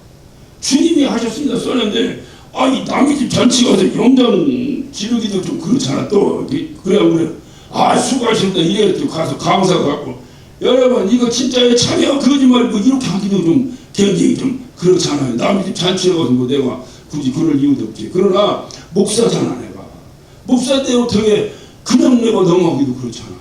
주님이 하셨습니다 썼는데 이 남의 집 잔치 가서 영장 지르기도 좀 그렇잖아. 또 그래 수고하셨다 이래 가서 강사 갖고 여러분 이거 진짜에 참여 거짓말이고 이렇게 하기도 좀 굉장히 좀 그렇잖아요. 남의 집 잔치에 가서 뭐 내가 굳이 그럴 이유도 없지. 그러나 목사잖아 내가. 목사인데 어떻게 그냥 내가 넘어가기도 그렇잖아.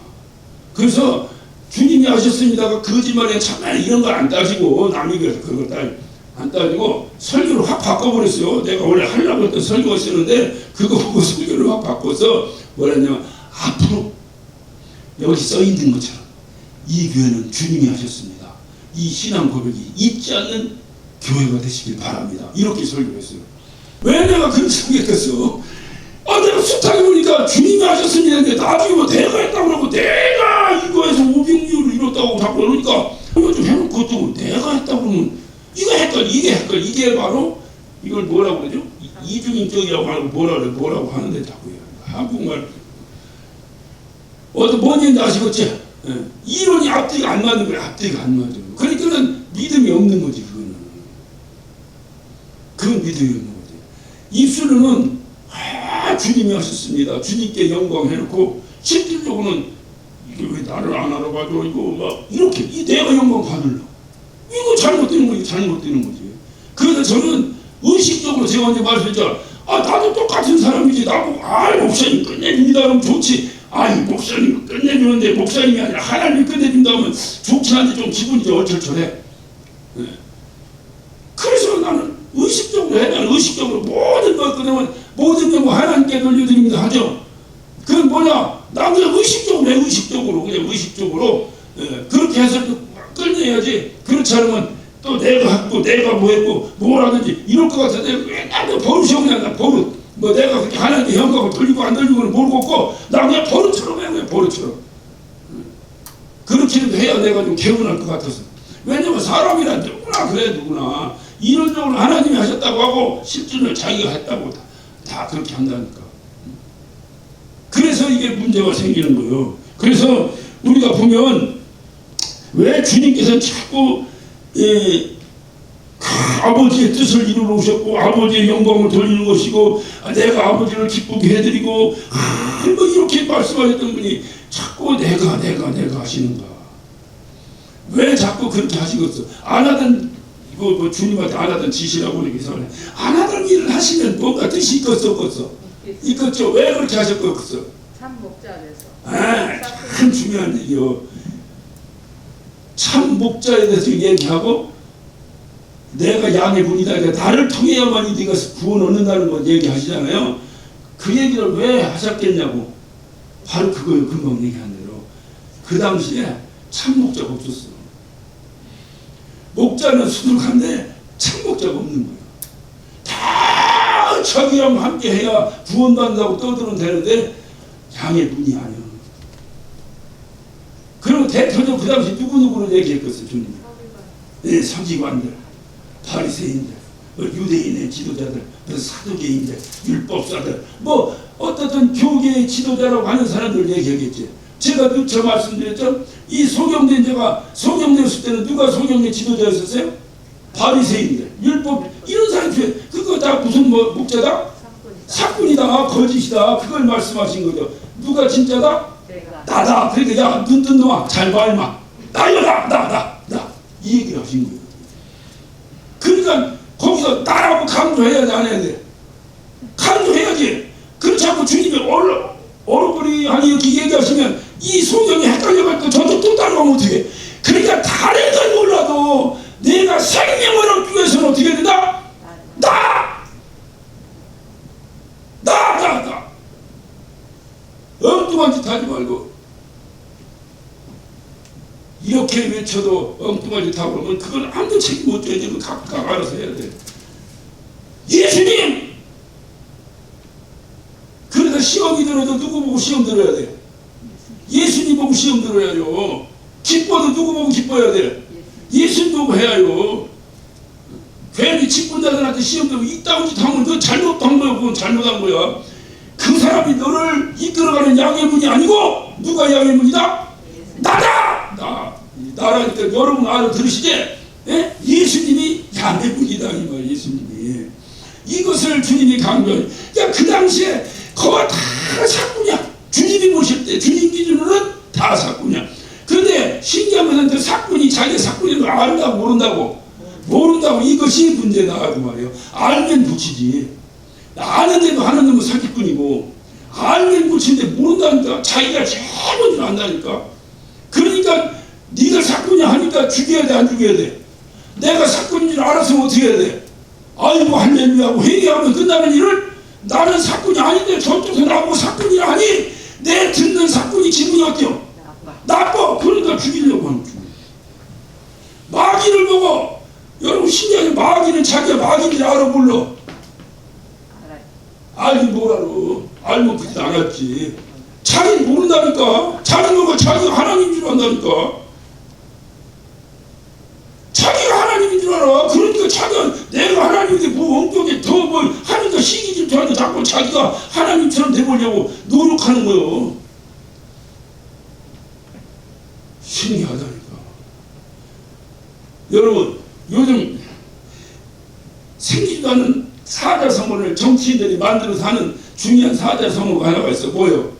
그래서 주님이 하셨습니다가 거짓말에 참여 이런 걸 안 따지고 남이 그래서 그걸 안 따지고 설교를 확 바꿔버렸어요. 내가 원래 하려고 했던 설교가 있었는데 그거 보고 설교를 확 바꿔서 뭐랬냐면 앞으로 여기 써있는 것처럼 이 교회는 주님이 하셨습니다. 이 신앙 고백이 잊지 않는 교회가 되시길 바랍니다. 이렇게 설교했어요. 왜 내가 그렇게 생각했어? 내가 수탁해 보니까 주님이 하셨습니다. 근데 나중에 뭐 내가 했다고 그러고 내가 이거에서 500유를 이뤘다고 자꾸 그러니까 이거 좀 해놓고 또 내가 했다고 그러면 이거 헷갈려 이게 바로 이걸 뭐라고 그러죠? 이중인격이라고 하고 뭐라고 하는데 자꾸 한국말 뭔 얘기인지 아시겠지? 이론이 앞뒤가 안 맞는 거야. 앞뒤가 안 맞아. 그러니까는 믿음이 없는 거지. 그건 믿음이 없는 거지. 입술로는 주님이 하셨습니다. 주님께 영광 해놓고 실질적으로는 이게 왜 나를 안 알아봐줘 이거 막 이렇게 내가 영광 받으려고 이거 잘못되는 거지. 그래서 저는 의식적으로 제가 언제 말씀했죠. 나도 똑같은 사람이지. 나보고 목사님 끝내줍니다 그러면 좋지. 목사님 끝내주는데 목사님이 아니라 하나님이 끝내준다면 좋긴 한데 좀 기분이 좀 얼철철해. 그래서 나는 의식적으로 의식적으로 모든 걸 끝내면 모든 게 하나님께 돌려드립니다 하죠. 그건 뭐냐? 나 그냥 의식적으로 그렇게 해서 끝내야지. 그렇지 않으면 또 내가 했고 내가 뭐 했고 뭐라든지 이럴 것 같은데 왜 나도 버릇이 없냐. 버릇 뭐 내가 그렇게 하나님께 영광을 돌리고 안 돌리고는 모르겠고 나 그냥 버릇처럼 해. 그냥 버릇처럼. 그렇게라도 해야 내가 좀 개운할 것 같아서. 왜냐면 사람이란 누구나 이론적으로 하나님이 하셨다고 하고 실제로 자기가 했다고 다 그렇게 한다니까. 그래서 이게 문제가 생기는 거예요. 그래서 우리가 보면 왜 주님께서 자꾸 아버지의 뜻을 이루러 오셨고 아버지의 영광을 돌리는 것이고 내가 아버지를 기쁘게 해드리고 뭐 이렇게 말씀하셨던 분이 자꾸 내가 하시는가. 왜 자꾸 그렇게 하시겠어. 안 하던 뭐 주님한테 안 하던 짓이라고 그러기서 안 하던 일을 하시면 뭔가 뜻이 있겠어. 있겠죠. 왜 그렇게 하셨겠어. 참 목자에서 참 중요한 얘기요. 참 목자에 대해서 얘기하고 내가 양의 문이다. 나를 통해야만이 네가 구원 얻는다는 거 얘기하시잖아요. 그 얘기를 왜 하셨겠냐고. 바로 그거예요. 금방 얘기한 대로. 그 당시에 참 목자가 없었어. 목자는 수두룩한데 참 목자가 없는 거예요. 다 자기랑 함께 해야 구원받는다고 떠들면 되는데 양의 문이 아니야. 그러면 대표적으로 그 당시 누구를 얘기했겠어요. 주님이. 네, 서기관들, 바리새인들, 유대인의 지도자들, 사두개인들, 율법사들, 뭐 어떻든 교계의 지도자라고 하는 사람들 얘기하겠지. 제가 누차 말씀드렸죠. 이 소경되었을 때는 누가 소경의 지도자였었어요? 바리새인들, 율법 이런 사람들. 그거 다 무슨 목자다? 사꾼이다, 거짓이다. 그걸 말씀하신 거죠. 누가 진짜다? 나다. 그러니까 야, 눈 뜬 놈아 잘 봐 임마. 나야 나. 이 얘기를 하신 거예요. 그러니까 거기서 나라고 강조해야 돼, 안 해야 돼? 강조해야지. 그렇지 않고 주님이 어르버리하니 이렇게 얘기하시면 이 소경이 헷갈려가지고 저쪽 또 따라가면 어떻게? 그러니까 다른 건 몰라도 내가 생명을 얻기 위해서는 어떻게 해야 된다? 나 엉뚱한 짓 하지 말고 이렇게 외쳐도 엉뚱한 짓 하고 그러면 그건 아무도 책임 못 져야지. 그건 각각 알아서 해야 돼. 예수님! 그래서 시험이 들어도 누구 보고 시험 들어야 돼? 예수님 보고 시험 들어야죠. 기뻐도 누구 보고 기뻐야 돼? 예수님 보고 해야요. 괜히 직분자들한테 시험 들고 이따운 짓 하면 너 잘못한 거야. 그건 잘못한 거야. 그 사람이 너를 이끌어가는 양의 문이 아니고 누가 양의 문이다? 나다! 나라니까 여러분 알아들으시지? 예? 예수님이 양의 문이다 이 말. 예수님이 이것을 주님이 강조해. 그러니까 그 당시에 거가 다 사꾼이야. 주님이 모실 때 주님 기준으로는 다 사꾼이야. 그런데 신기한 것은 그 사꾼이 자기 사꾼인 걸 안다고 모른다고 이것이 문제다 그 말이에요. 알면 붙이지. 아는데도 하는 놈은 사기꾼이고 알면 붙이는데 모른다니까 자기가 제일 먼저 안다니까. 그러니까 네가 사꾼이야 하니까 죽여야 돼 안 죽여야 돼? 내가 사꾼인 줄 알았으면 어떻게 해야 돼? 아이고 할렐루야 하고 회개하면 끝나는 일을 나는 사꾼이 아닌데 저쪽에서 나보고 사꾼이라 하니 내 듣는 사꾼이 기분이 어때요? 나빠. 그러니까 죽이려고 하는 거죠. 마귀를 보고 여러분 신기하게 마귀는 자기가 마귀인지 알아 몰라? 알긴 뭘 알아. 알면 그때 알았지. 자기는 모른다니까. 자기는 뭐가 자기가 하나님인 줄 안다니까. 자기가 하나님인 줄 알아. 그러니까 자기가 내가 하나님인데 뭐 엉뚱하게 더 뭘 하니까 시기 질투하는데 자꾸 자기가 하나님처럼 돼보려고 노력하는 거요. 신기하다니까. 여러분 요즘 생기지도 않은 사자성어를 정치인들이 만들어서 하는 중요한 사자성어가 하나가 있어. 뭐예요?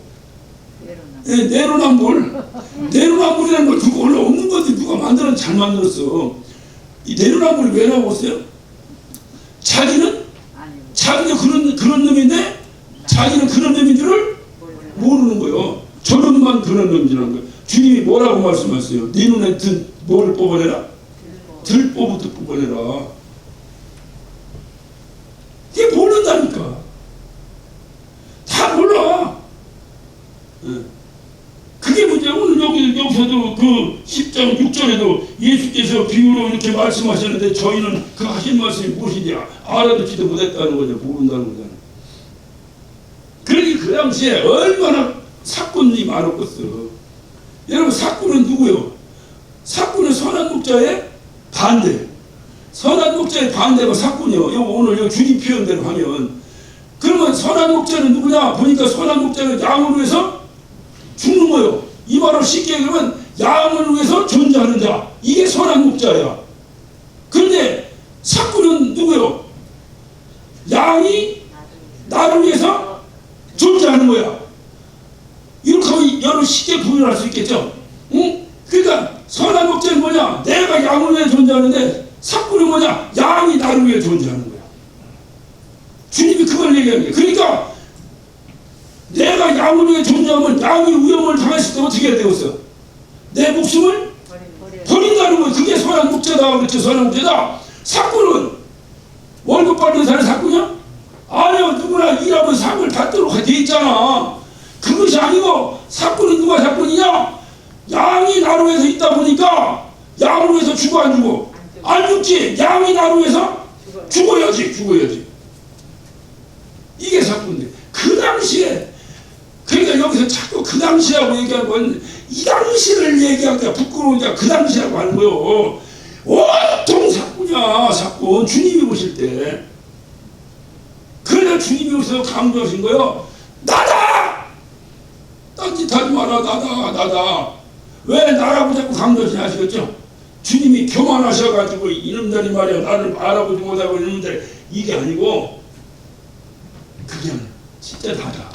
내로남불. 내로남불이라는 걸 누가 원래 없는 건데 누가 만들었는지 잘 만들었어. 이 내로남불이 왜 나왔어요? 자기는 그런 놈인데 자기는 그런 놈인 줄을 모르는 거예요. 저런 놈만 그런 놈이라는 거예요. 주님이 뭐라고 말씀하셨어요? 네 눈에 뭐를 뽑아내라? 들보부터 뽑아내라. 이게 모른다니까. 다 몰라. 그게 문제야. 오늘 여기서도 그 10장 6절에도 예수께서 비유로 이렇게 말씀하셨는데 저희는 그 하신 말씀이 무엇인지 알아듣지도 못했다는 거죠. 모른다는 거잖아. 그러니 그 당시에 얼마나 사꾼이 많았겠어. 여러분 사꾼은 누구요? 사꾼은 선한 목자의 반대. 선한 목자의 반대가 사꾼이요. 오늘 주님 표현대로 하면 그러면 선한 목자는 누구냐? 보니까 선한 목자는 양을 위해서 죽는 거예요. 이 말을 쉽게 얘기하면 양을 위해서 존재하는 자. 이게 선한 목자야. 그런데 사꾼은 누구요? 양이 나를 위해서 존재하는 거야. 이렇게 하면 여러분 쉽게 구별할 수 있겠죠? 응? 그러니까 선한 목자는 뭐냐? 내가 양을 위해 존재하는데 사꾼은 뭐냐? 양이 나를 위해 존재하는 거야. 주님이 그걸 얘기하는 거야. 그러니까 내가 양을 위해 존재하면 양이 위험을 당했을 때 어떻게 해야 되겠어? 내 목숨을 버린다는 거야. 그게 선한 목자다. 그렇죠? 선한 목자다. 사꾼은 월급 받는 사람이 사꾼이야? 아니요. 누구나 일하면 상을 받도록 돼 있잖아. 그것이 아니고 사꾼은 누가 사꾼이냐? 양이 나를 위해서 있다 보니까 양을 위해서 죽어 안 죽어? 안 죽지. 양이 나를 위해서 죽어야지. 이게 사꾼인데 그 당시에 그러니까 여기서 자꾸 그 당시라고 얘기하면 이 당시를 얘기하기가 부끄러우니까 그 당시라고 하는 거요. 온통 사꾼이야. 사꾼. 주님이 보실 때. 그래서 주님이 오셔서 강조하신 거요. 나다! 딴짓하지 마라. 나다. 왜 나라고 자꾸 강조하시냐 아시겠죠? 주님이 교만하셔가지고 이놈들이 말이야 나를 알아보지 못하고 이놈들 이게 아니고 그냥 진짜 나다.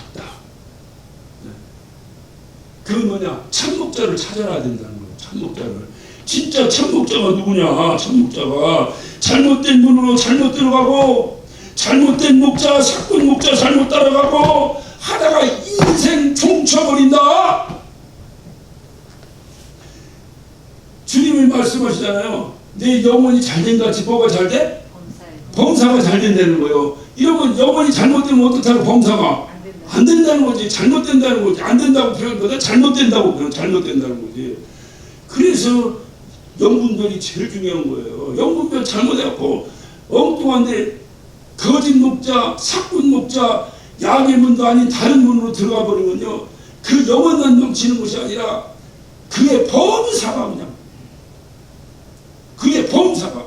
그 뭐냐 참목자를 찾아야 된다는 거예요. 참목자를. 진짜 참목자가 누구냐? 참목자가 잘못된 문으로 잘못 들어가고 잘못된 목자, 사꾼 목자 잘못 따라가고 하다가 인생 종쳐버린다. 주님이 말씀하시잖아요. 내 영혼이 잘된 같이 뭐가 잘 돼? 범사가 잘 된다는 거예요. 이러면 영혼이 잘못되면 어떻다고? 범사가 안 된다는 거지. 잘못된다는 거지. 안 된다고 표현보다 잘못된다고 표현, 잘못된다는 거지. 그래서 영분별이 제일 중요한 거예요. 영분별 잘못해갖고 엉뚱한데 거짓 목자, 사꾼 목자, 양의 문도 아닌 다른 문으로 들어가 버리면요, 그 영혼만 넘치는 것이 아니라 그의 범사가 그냥, 그의 범사가.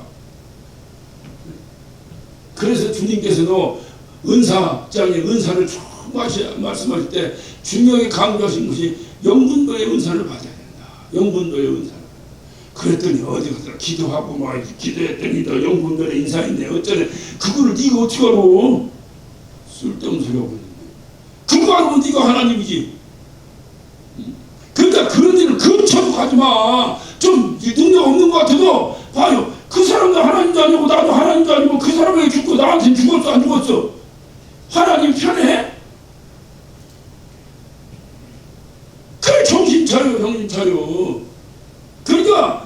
그래서 주님께서도 은사장에 은사를 쭉 말씀하실 때 중요하게 강조하신 것이 영분별의 은사를 받아야 된다. 영분별의 은사를. 그랬더니 어디 가서 기도하고 막 기도했더니 너 영분별의 인사인데 어쩌네. 그거를 네가 어떻게 알아? 쓸데없는 소리 하고 있는 거야. 그거 알면 네가 하나님이지. 그러니까 그런 일을 근처도 가지 마. 좀 능력 없는 것 같아도 봐요. 그 사람도 하나님도 아니고 나도 하나님도 아니고 그 사람에게 죽고 나한테 죽었어 안 죽었어? 하나님 편해? 그래 정신 차려 정신 차려. 그러니까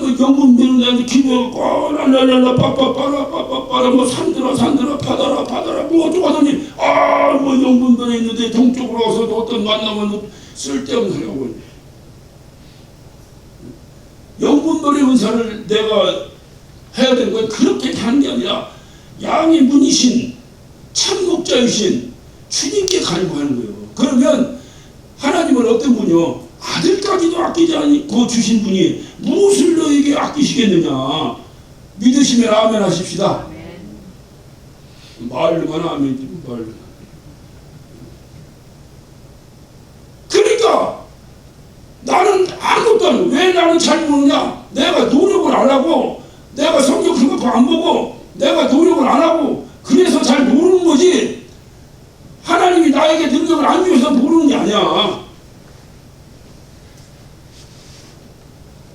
그 영분 되는 데한테 기도하고 랄랄랄라 빠빠빠라 뭐 산들아 받아라 뭐 어쩌고 하더니 뭐 영분변에 있는데 동쪽으로 와서 어떤 만나면 쓸데없는 소리 하고 있네. 영분별의 은사를 내가 해야 되는 건 그렇게 하는 게 아니라 양의 문이신 참목자이신 주님께 간구하는 거예요. 그러면 하나님은 어떤 분이요? 아들까지도 아끼지 않고 주신 분이 무엇을 너에게 아끼시겠느냐? 믿으시면 아멘 하십시다. 말로만 아멘이지 말로. 그러니까 나는 아무것도 안 해. 왜 나는 잘 모르냐? 내가 노력을 안 하고 내가 성경 그런 거 안 보고 내가 노력을 안 하고 그래서 잘 모르는 거지. 하나님이 나에게 능력을 안 주셔서 모르는 게 아니야.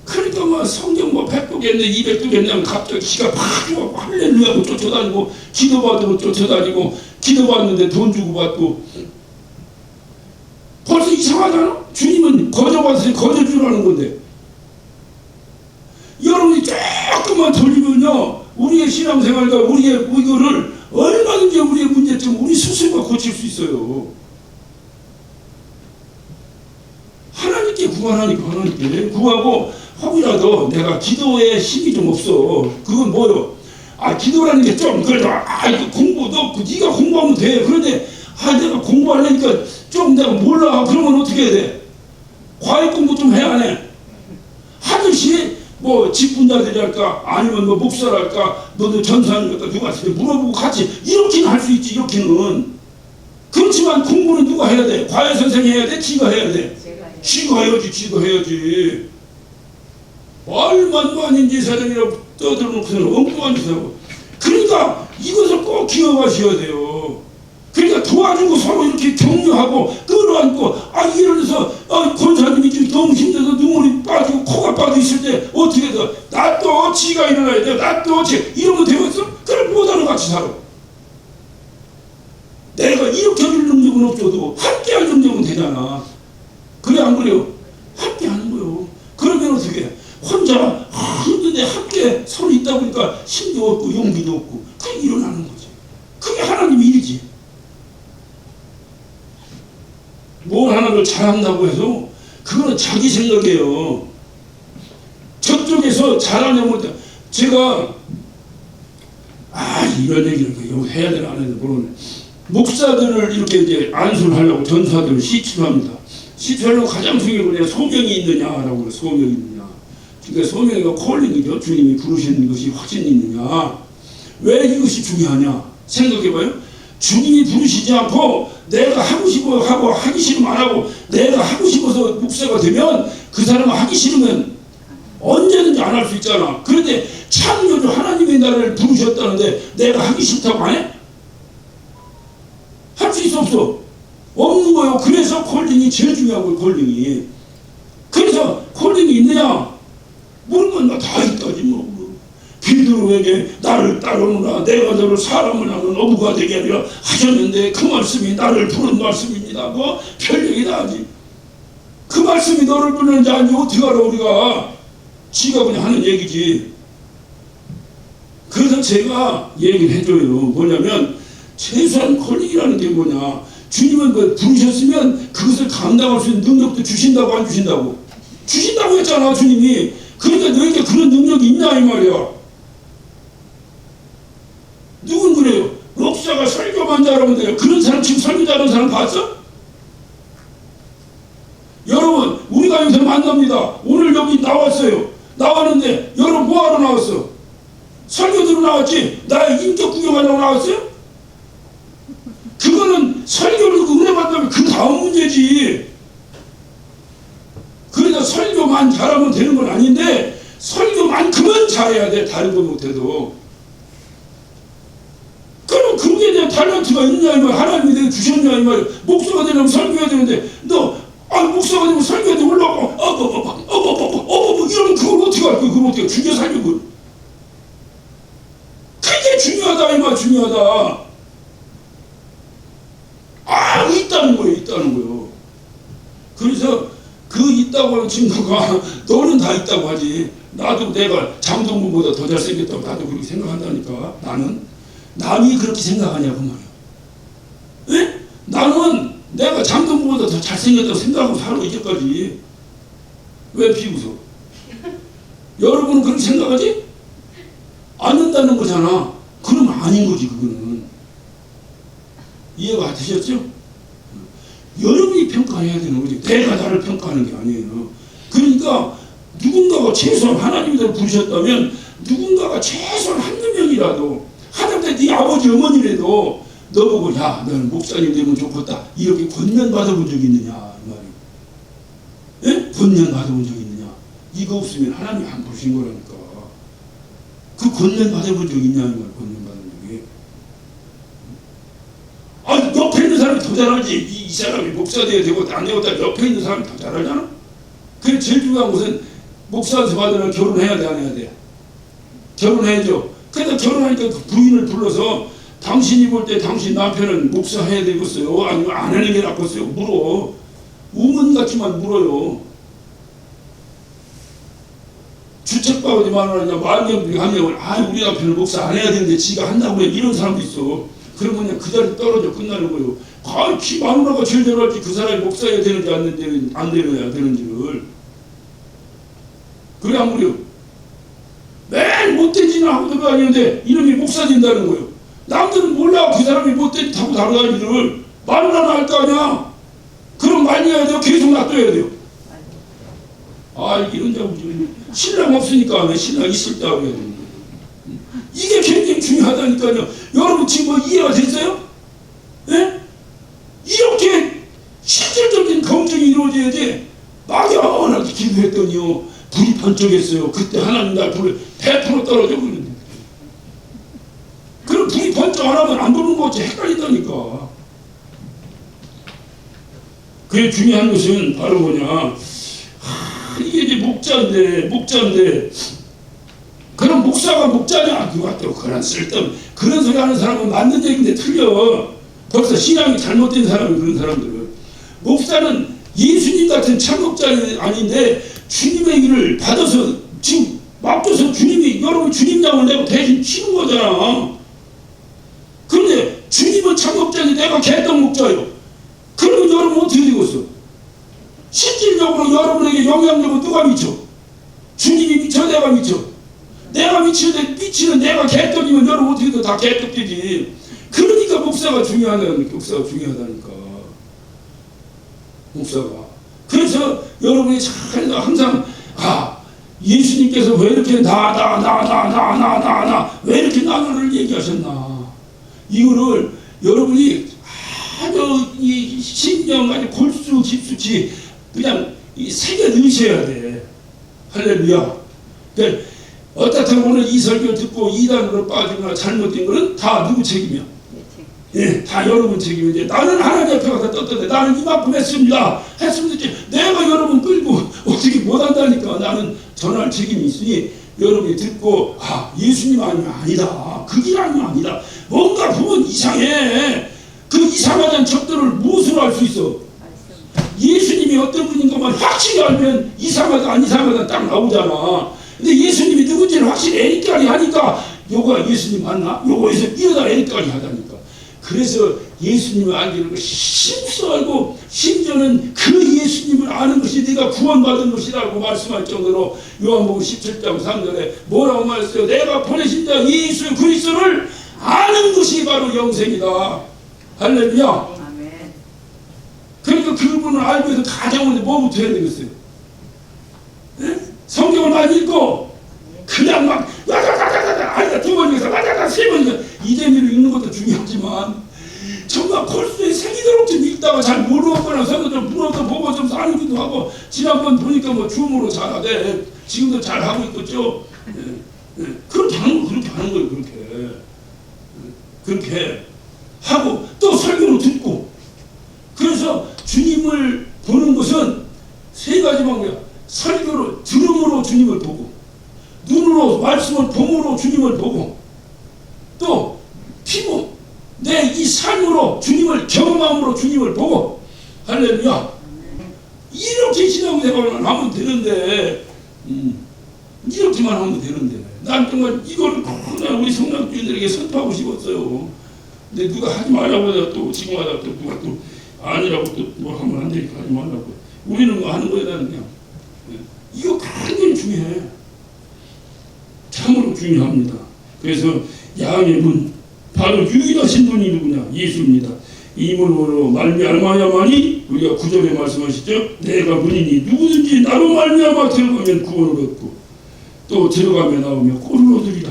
그러니까 뭐 성경 뭐 100도 겠네 200도 겠네 하면 갑자기 기가 팍 죽어 할렐루야 하고 쫓아다니고 기도받으러 쫓아다니고 기도받는데 돈 주고 받고 벌써 이상하잖아. 주님은 거저주라는 건데 여러분이 조금만 돌리면요 우리의 신앙생활과 우리의 이거를 얼마든지 우리의 문제점 우리 스스로가 고칠 수 있어요. 하나님께 구하라니까. 하나님께 구하고 혹이라도 내가 기도에 힘이 좀 없어. 그건 뭐요? 기도라는 게 좀 그래도 공부도 없고 네가 공부하면 돼. 그런데 내가 공부하려니까 좀 내가 몰라. 그러면 어떻게 해야 돼? 과외 공부 좀 해야 안 해? 하듯이 뭐 직분자들이 할까 아니면 뭐 목사랄까 너도 전사하니까 누가 물어보고 같이 이렇게는 할 수 있지. 이렇게는. 그렇지만 공부는 누가 해야 돼? 과외 선생이 해야 돼? 지가 해야 돼? 지가 해야지. 말만도 아닌 제사장이라고 떠들어놓고서는 엉뚱한 짓을 하고. 그러니까 이것을 꼭 기억하셔야 돼요. 그러니까 도와주고 서로 이렇게 격려하고 끌어안고 예를 들어서 권사님이 지금 너무 힘들어서 눈물이 빠지고 코가 빠져 있을 때 어떻게 해서 나 또 지가 일어나야 돼. 나 또 이러면 되겠어? 그럼 못하는 같이 살아. 내가 일으켜줄 능력은 없어도 함께할 능력은 되잖아. 그래 안 그래요? 함께하는 거요. 그러면 어떻게 해? 혼자 힘든데 함께 서로 있다 보니까 힘도 없고 용기도 없고 그게 일어나는 거지. 그게 하나님 일이지. 뭘 하나를 잘한다고 해서 그거는 자기 생각이에요. 저쪽에서 잘하냐면 제가 이런 얘기를 해야 되나 안 해야 되나 모르네. 목사들을 이렇게 이제 안수를 하려고 전사들을 시추합니다. 시추하려고 가장 중요한 건 소명이 있느냐라고 그래. 소명이 있느냐. 그러니까 소명이가 콜링이죠. 주님이 부르시는 것이 확신이 있느냐. 왜 이것이 중요하냐 생각해봐요. 주님이 부르시지 않고 내가 하고 싶어 하고 하기 싫으면 안 하고 내가 하고 싶어서 목사가 되면 그 사람은 하기 싫으면 언제든지 안 할 수 있잖아. 그런데 창조주 하나님이 나를 부르셨다는데 내가 하기 싫다고 안 해? 할 수 있어 없어? 없는 거예요. 그래서 콜링이 제일 중요한 거예요. 콜링이. 그래서 콜링이 있느냐? 물으면 다 있다지 뭐. 베드로에게 나를 따르노라 내가 너를 사람을 하는 어부가 되게 하리라 하셨는데 그 말씀이 나를 부른 말씀입니다. 뭐 별얘기 다 하지. 그 말씀이 너를 부르는지 아니 어떻게 알아 우리가. 지가 그냥 하는 얘기지. 그래서 제가 얘기를 해줘요. 뭐냐면 최소한 콜링이라는 게 뭐냐. 주님은 그 부르셨으면 그것을 감당할 수 있는 능력도 주신다고 안 주신다고? 주신다고 했잖아 주님이. 그러니까 너에게 그런 능력이 있냐 이 말이야. 누군 그래요? 목사가 설교만 잘하면 돼요. 그런 사람 지금 설교 잘하는 사람 봤어? 여러분 우리가 여기서 만납니다. 오늘 여기 나왔어요. 나왔는데 여러분 뭐하러 나왔어? 설교 들으러 나왔지? 나의 인격 구경하려고 나왔어요? 그거는 설교를 은혜 받으면 그 다음 문제지. 그러니까 설교만 잘하면 되는 건 아닌데 설교만큼은 잘해야 돼. 다른 거 못해도. 그럼 그게 대한 탤런트가 있냐 이 말. 하나님이 내가 주셨냐 이 말. 목사가 되려면 설교해야 되는데 너 목사가 되면 설교해야 돼. 올라가고 이러면 그걸 어떻게 할 거야. 그걸 어떻게 죽여 살려고. 그게 중요하다 이 말. 중요하다. 있다는 거예요. 있다는 거예요. 그래서 그 있다고 하는 친구가 너는 다 있다고 하지. 나도 내가 장동건보다 더 잘생겼다고 나도 그렇게 생각한다니까. 나는 남이 그렇게 생각하냐 그 말이야. 에? 나는 내가 장동건보다 더 잘생겼다고 생각하고 살아 이제까지. 왜 비웃어? 여러분은 그렇게 생각하지? 않는다는 거잖아. 그러면 아닌 거지 그거는. 이해가 되셨죠? 여러분이 평가해야 되는 거지. 내가 나를 평가하는 게 아니에요. 그러니까 누군가가 최소한 하나님이 너를 부르셨다면 누군가가 최소한 한두 명이라도 하다못해 네 아버지 어머니라도 너보고 야 너는 목사님 되면 좋겠다 이렇게 권면 받아본 적이 있느냐 이 말이에요. 예? 권면 받아본 적이 있느냐. 이거 없으면 하나님이 안 부르신 거라니까. 그 권면 받아본 적이 있냐 이 말. 권면 받은 적이. 옆에 있는 사람이 더 잘하지. 이 사람이 목사 돼야 되고 안 되고 옆에 있는 사람이 더 잘하잖아. 그래 제일 중요한 것은 목사한테 받으면 결혼해야 돼 안 해야 돼? 결혼해야죠. 그래서 결혼하니까 그 부인을 불러서 당신이 볼 때 당신 남편은 목사 해야 되겠어요? 아니면 안 하는 게 낫겠어요? 물어. 우문 같지만 물어요. 주책받지 말라냐. 만명들이 한 명을 우리 남편은 목사 안 해야 되는데 지가 한다고 해. 이런 사람도 있어. 그러면 그냥 그 자리 떨어져 끝나는 거예요. 키 마누라가 제일 잘할지 그 사람이 목사해야 되는지 안 되느냐 되는지를. 그래 안 그래요? 맨 못된 짓을 하고 돌아다니는데 이놈이 목사 된다는 거예요. 남들은 몰라 그 사람이 못된 짓 하고 다루다니를. 마누라는 알 거 아니야. 그럼 말려야 돼요? 계속 놔둬야 돼요? 이런 자고 신랑 없으니까 왜 신랑 있을 때 하고 해야 되는 거예요. 이게 굉장히 중요하다니까요. 여러분 지금 뭐 이해가 됐어요? 예? 이렇게 실질적인 검증이 이루어져야지. 막연하게 기도했더니요 불이 번쩍했어요. 그때 하나님 날 불에 100% 떨어져 그러는데. 그럼 불이 번쩍 안 하면 안 보는 거 어째 헷갈린다니까. 그게 중요한 것은 바로 뭐냐. 이게 이제 목자인데 그럼 목사가 목자냐? 누가 또 그런 쓸데없는 그런 소리 하는 사람은 맞는 얘기인데 틀려. 벌써 신앙이 잘못된 사람이 그런 사람들은. 목사는 예수님 같은 참목자는 아닌데 주님의 일을 받아서 지금 맡겨서 주님이 여러분 주님 양을 내고 대신 치는 거잖아. 그런데 주님은 참목자인데 내가 개떡 목자요. 그러면 여러분 어떻게 되겠어? 실질적으로 여러분에게 영향력은 누가 미쳐? 주님이 미쳐 내가 미쳐? 내가 미치는 내가 개떡이면 여러분 어떻게 다 개떡이지. 그러니까 목사가 중요하다니까. 목사가. 그래서 여러분이 잘 항상 예수님께서 왜 이렇게 나 왜 이렇게 나를 얘기하셨나. 이거를 여러분이 아주 이 신경 아주 골수 깊숙이 그냥 새겨 넣으셔야 돼. 할렐루야. 그러니까 어떻든 오늘 이 설교 듣고 이단으로 빠지거나 잘못된 거는 다 누구 책임이야? 예, 다 여러분 책임인데 나는 하나님 앞에 가서 떴던데 나는 이만큼 했습니다. 했으면 됐지. 내가 여러분 끌고 어떻게 못한다니까. 나는 전할 책임이 있으니 여러분이 듣고 예수님 아니면 아니다. 그 길 아니면 아니다. 뭔가 보면 이상해. 그 이상하다는 척들을 무엇으로 알 수 있어? 예수님이 어떤 분인 것만 확실히 알면 이상하다 안 이상하다 딱 나오잖아. 근데 예수님이 누군지를 확실히 애니까리 하니까 요거 예수님 맞나? 요거에서 이어다 애니까리 하다니까. 그래서 예수님을 알기를 심써 알고 심지어는 그 예수님을 아는 것이 네가 구원받은 것이라고 말씀할 정도로 요한복음 17장 3절에 뭐라고 말했어요? 내가 보내신 자 예수 그리스도를 아는 것이 바로 영생이다. 할렐루야. 그러니까 그분을 알기 위해서 가장 먼저 뭐부터 해야 되겠어요? 네? 성경을 많이 읽고 그냥 막 아니다 두 번이서 세 번이서 이재미로 읽는 것도 중요하지만 정말 골수에 새기도록 좀 읽다가 잘 모르겠거나 서도 좀 물어도 보고 좀 사는기도 하고 지난번 보니까 뭐 줌으로 잘하대. 지금도 잘하고 있겠죠. 그렇게 하는 거예요. 그렇게 하고 또 설교를 듣고. 그래서 주님을 보는 것은 세 가지 방법이야. 설교를 들음으로 주님을 보고, 눈으로 말씀을 봄으로 주님을 보고, 또 피부 내 이 삶으로 주님을 경험함으로 주님을 보고. 할렐루야. 이렇게 신앙생활을 하면 되는데 이렇게만 하면 되는데 난 정말 이걸 우리 성남주인들에게 선포하고 싶었어요. 근데 누가 하지 말라고 해서 또 지금 하다 또 누가 또 아니라고 또 뭐 하면 안 되니까 하지 말라고. 우리는 뭐 하는 거에 대한 그냥 이거 굉장히 중요해. 참으로 중요합니다. 그래서 양의 문 바로 유일하신 분이 누구냐? 예수입니다. 이 문으로 말미암아야만이 우리가 9절에 말씀하시죠. 내가 문이니 누구든지 나로 말미암아 들어가면 구원을 얻고 또 들어가며 나오며 꼴을 얻으리라.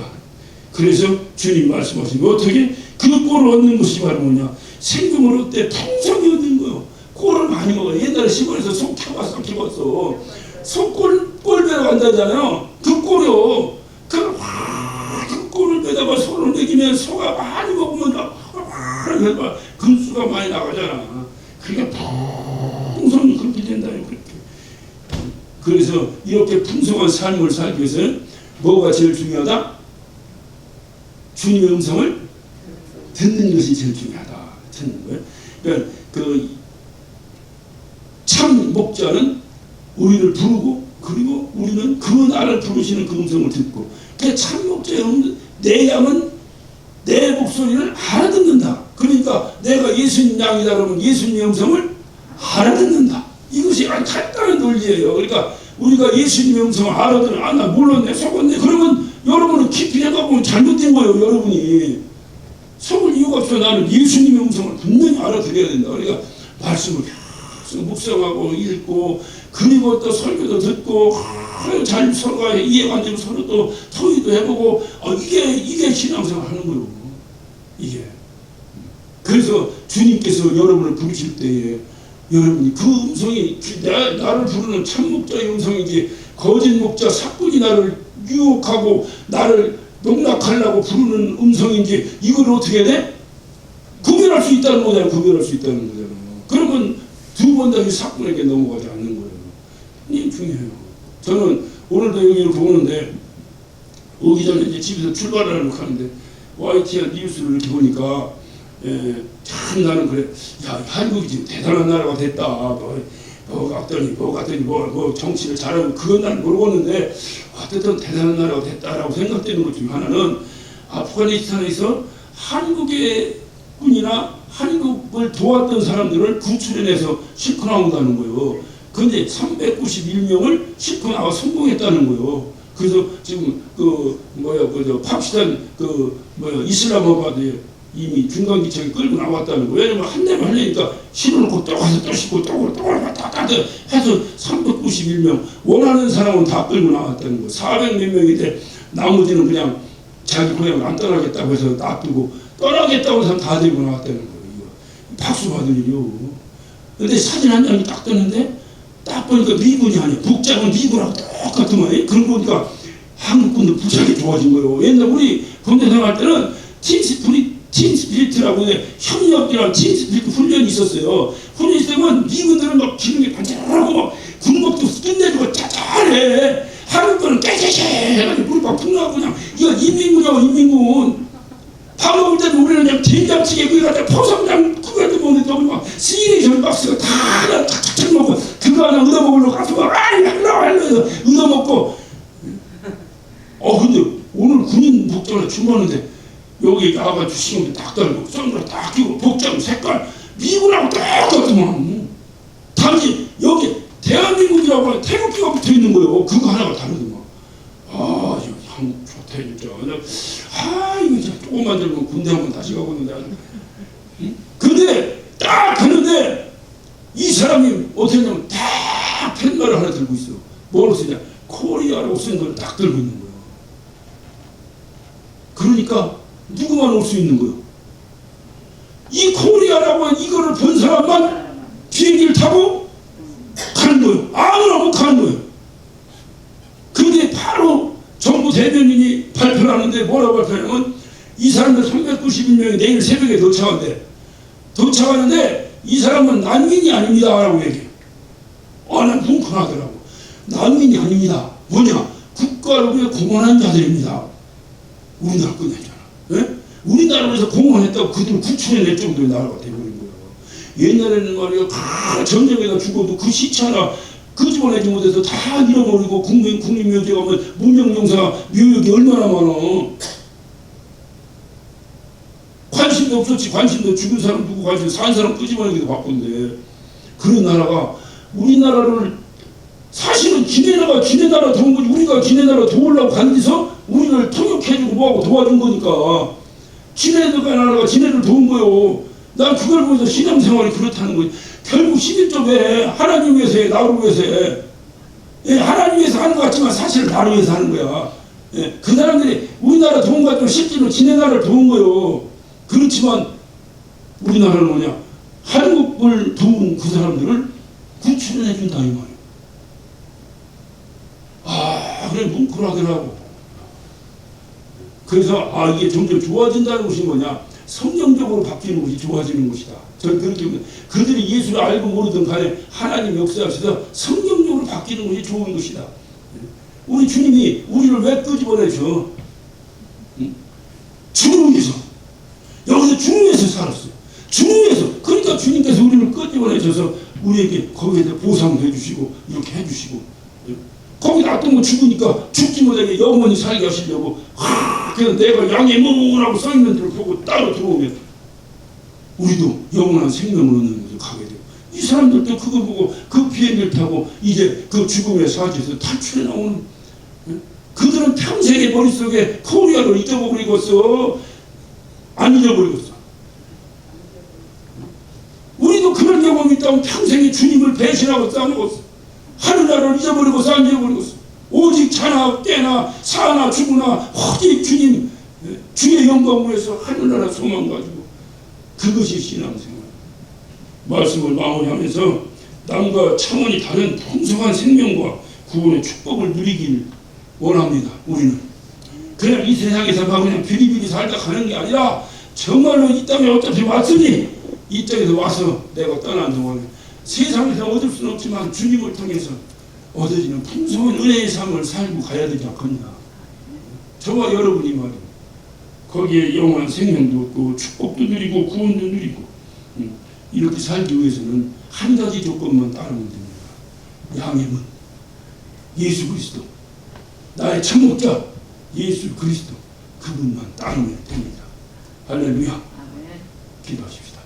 그래서 주님 말씀하신 거 어떻게? 그 꼴을 얻는 것이 바로 뭐냐? 생명을 얻되 풍성히 얻는 거요. 꼴을 많이 먹어요. 옛날에 시골에서 속 키웠어. 꼴 배러 간다잖아요. 그 꼴이요. 그 꼴을 빼다가 손을 내기면 소가 많이 먹으면 금수가 많이 나가잖아. 그러니까 풍성이 그렇게 된다요. 그렇게. 그래서 이렇게 풍성한 삶을 살기 위해서는 뭐가 제일 중요하다? 주님의 음성을 듣는 것이 제일 중요하다. 듣는 거예요. 그러니까 그 참 목자는 우리를 부르고 그리고 우리는 그 나를 부르시는 그 음성을 듣고 그 참 목자의 내 양은 내 목소리를 알아듣는다. 그러니까 내가 예수님 양이다 그러면 예수님의 음성을 알아듣는다. 이것이 아주 간단한 논리예요. 그러니까 우리가 예수님의 음성을 알아듣는 나 몰랐네 속았네 그러면 여러분은 깊이 생각하면 잘못된 거예요. 여러분이 속을 이유가 없어. 나는 예수님의 음성을 분명히 알아들어야 된다. 그러니까 말씀을 묵상하고 읽고 그리고 또 설교도 듣고 잘 서로가 이해가 안 되면 서로 또 토의도 해보고 이게 신앙생활 하는 거예요. 이게 그래서 주님께서 여러분을 부르실 때에 여러분이 그 음성이 나를 부르는 참 목자의 음성인지 거짓 목자 사꾼이 나를 유혹하고 나를 농락하려고 부르는 음성인지 이걸 어떻게 해야 돼? 구별할 수 있다는 거잖아요. 구별할 수 있다는 거잖아요. 그러면 두 번 다 이 사꾼에게 넘어가지 않는 거예요. 이게 중요해요. 저는 오늘도 여기를 오는데 오기 전에 이제 집에서 출발을 하려고 하는데 YTN 뉴스를 이렇게 보니까 참 나는 그래. 야, 한국이 지금 대단한 나라가 됐다. 뭐 정치를 잘하고 그건 난 모르겠는데 어쨌든 대단한 나라가 됐다라고 생각되는 것 중에 하나는 아프가니스탄에서 한국의 군이나 한국을 도왔던 사람들을 구출해내서 싣고 나온다는 거예요. 근데 391명을 싣고 나와 성공했다는 거예요. 그래서 지금 파키스탄 이슬람아바드에 이미 중간기차에 끌고 나왔다는 거예요. 왜냐면 한 대만 하려니까 실어놓고 또 가서 또 싣고 또 왔다 해서 391명 원하는 사람은 다 끌고 나왔다는 거예요. 400몇 명인데 나머지는 그냥 자기 고향을 안 떠나겠다고 해서 놔두고 떠나겠다고 해서 다 데리고 나왔다는 거예요. 박수 받을 일이요. 근데 사진 한 장이 딱 뜨는데 딱 보니까 미군이 아니야. 북장은 미군하고 똑같으면 그런 거 보니까 한국군도 부장이 좋아진 거예요. 옛날 우리 군대 생활 때는 팀스피릿이라고 협력이랑 팀스피릿 훈련이 있었어요. 훈련이 있으면 미군들은 막 기름이 반짝하고 막 군복도 끝내주고 짜잘해. 한국 거는 깨깨깨 해가지고 물이 막 풍나고 그냥 이거 인민군이라고 인민군. 밥 먹을 때도 우리는 그냥 된장찌개 그거 갖다 포성장 그거 갖다 먹는데 막 시리션 박스가 다 하나 탁탁탁 먹고 그거 하나 얻어먹으려고 가서 막 흘러 얻어먹고. 근데 오늘 군인 복장을 준비하는데 여기 나와가지고 시험도 딱 달고 선글라스 딱 끼고 복장 색깔 미국하고 똑같더만. 단지 여기 대한민국이라고 하는 태극기가 붙어있는 거예요. 그거 하나가 다르더만. 이거 한국 좋다 진짜. 이거 진짜 조금만 들면 군대 한번 다시 가보는데 아주. 근데 딱 하는데 이 사람이 어떻게 하냐면 딱 펜말을 하나 들고 있어. 뭐로 쓰냐? 코리아라고 쓴 걸 딱 들고 있는 거예요. 그러니까 누구만 올 수 있는 거예요. 이 코리아라고 하는 이거를 본 사람만 비행기를 타고 가는 거예요. 아무나 못 가는 거예요. 그게 바로 정부 대변인이 발표를 하는데 뭐라고 발표하냐면 이 사람들 391명이 내일 새벽에 도착한대. 도착하는데 이 사람은 난민이 아닙니다 라고 얘기해요. 난 뭉클하더라고. 난민이 아닙니다. 뭐냐? 국가를 위해 공헌한 자들입니다. 우리나라 끝내잖아. 예? 우리나라에서 공헌했다고 그들을 구출해낼 정도의 나라가 되어버린 거예요. 옛날에는 말이야 전쟁에다 죽어도 그 시체 하나 끄집어내지 못해서 다 잃어버리고 국립묘지에 가면 문명용사 묘역이 얼마나 많아. 관심도 없었지. 관심도 죽은 사람 누구 관심, 산 사람 끄집어내기도 바쁜데 그런 나라가 우리나라를 사실은 지네나라 도운 거지. 우리가 지네나라 도우려고 간 데서 우리를 통역해주고 뭐하고 도와준 거니까 지네나라가 지네를 도운 거요. 난 그걸 보면서 신앙생활이 그렇다는 거지. 결국 11조에 하나님 위해서 해, 나를 위해서 해. 하나님 위해서 하는 것 같지만 사실은 나를 위해서 하는 거야. 그 사람들이 우리나라 도운 것 같지만 실제로 지네나라를 도운 거요. 그렇지만 우리나라는 뭐냐? 한국을 도운 그 사람들을 구출을 해준다 이 말이야. 그래 뭉클하더라고. 그래서 이게 점점 좋아진다는 것이 뭐냐? 성경적으로 바뀌는 것이 좋아지는 것이다. 저는 그렇게 봅니다. 그들이 예수를 알고 모르든 간에 하나님 역사하셔서 성경적으로 바뀌는 것이 좋은 것이다. 우리 주님이 우리를 왜 끄집어내죠? 주를 위해서. 여기서 주를 위해서 살았어요. 주를 위해서. 그러니까 주님께서 우리를 끄집어내셔서 우리에게 거기에다 보상도 해주시고 이렇게 해주시고 거기 놔두면 죽으니까 죽지 못하게 영원히 살게 하시려고 그래서 내가 양의 문이라고 써있는 데를 보고 따로 들어오면 우리도 영원한 생명을 얻는 곳을 가게 돼요. 이 사람들도 그거 보고 그 비행기를 타고 이제 그 죽음의 사지에서 탈출해 나오는 그들은 평생의 머릿속에 코리아를 잊어버리겠어. 안 잊어버리겠어. 우리도 그런 경험이 있다면 평생에 주님을 배신하고 싸먹었어. 하늘나라를 잊어버리고서 안 잊어버리고서 오직 자나 깨나 사나 죽으나 오직 주님 주의 영광을 위해서 하늘나라 소망 가지고 그것이 신앙생활. 말씀을 마무리하면서 남과 차원이 다른 풍성한 생명과 구원의 축복을 누리길 원합니다. 우리는 그냥 이 세상에서 막 그냥 비리비리 살다 가는 게 아니라 정말로 이 땅에 어차피 왔으니 이 땅에서 와서 내가 떠난 동안에 세상에서 얻을 수는 없지만 주님을 통해서 얻어지는 풍성한 은혜의 삶을 살고 가야 되지 않겠냐. 저와 여러분이 말이에요. 거기에 영원한 생명도 얻고 축복도 누리고 구원도 누리고 이렇게 살기 위해서는 한 가지 조건만 따르면 됩니다. 양심은 예수 그리스도, 나의 참목자 예수 그리스도 그분만 따르면 됩니다. 할렐루야. 기도하십시다.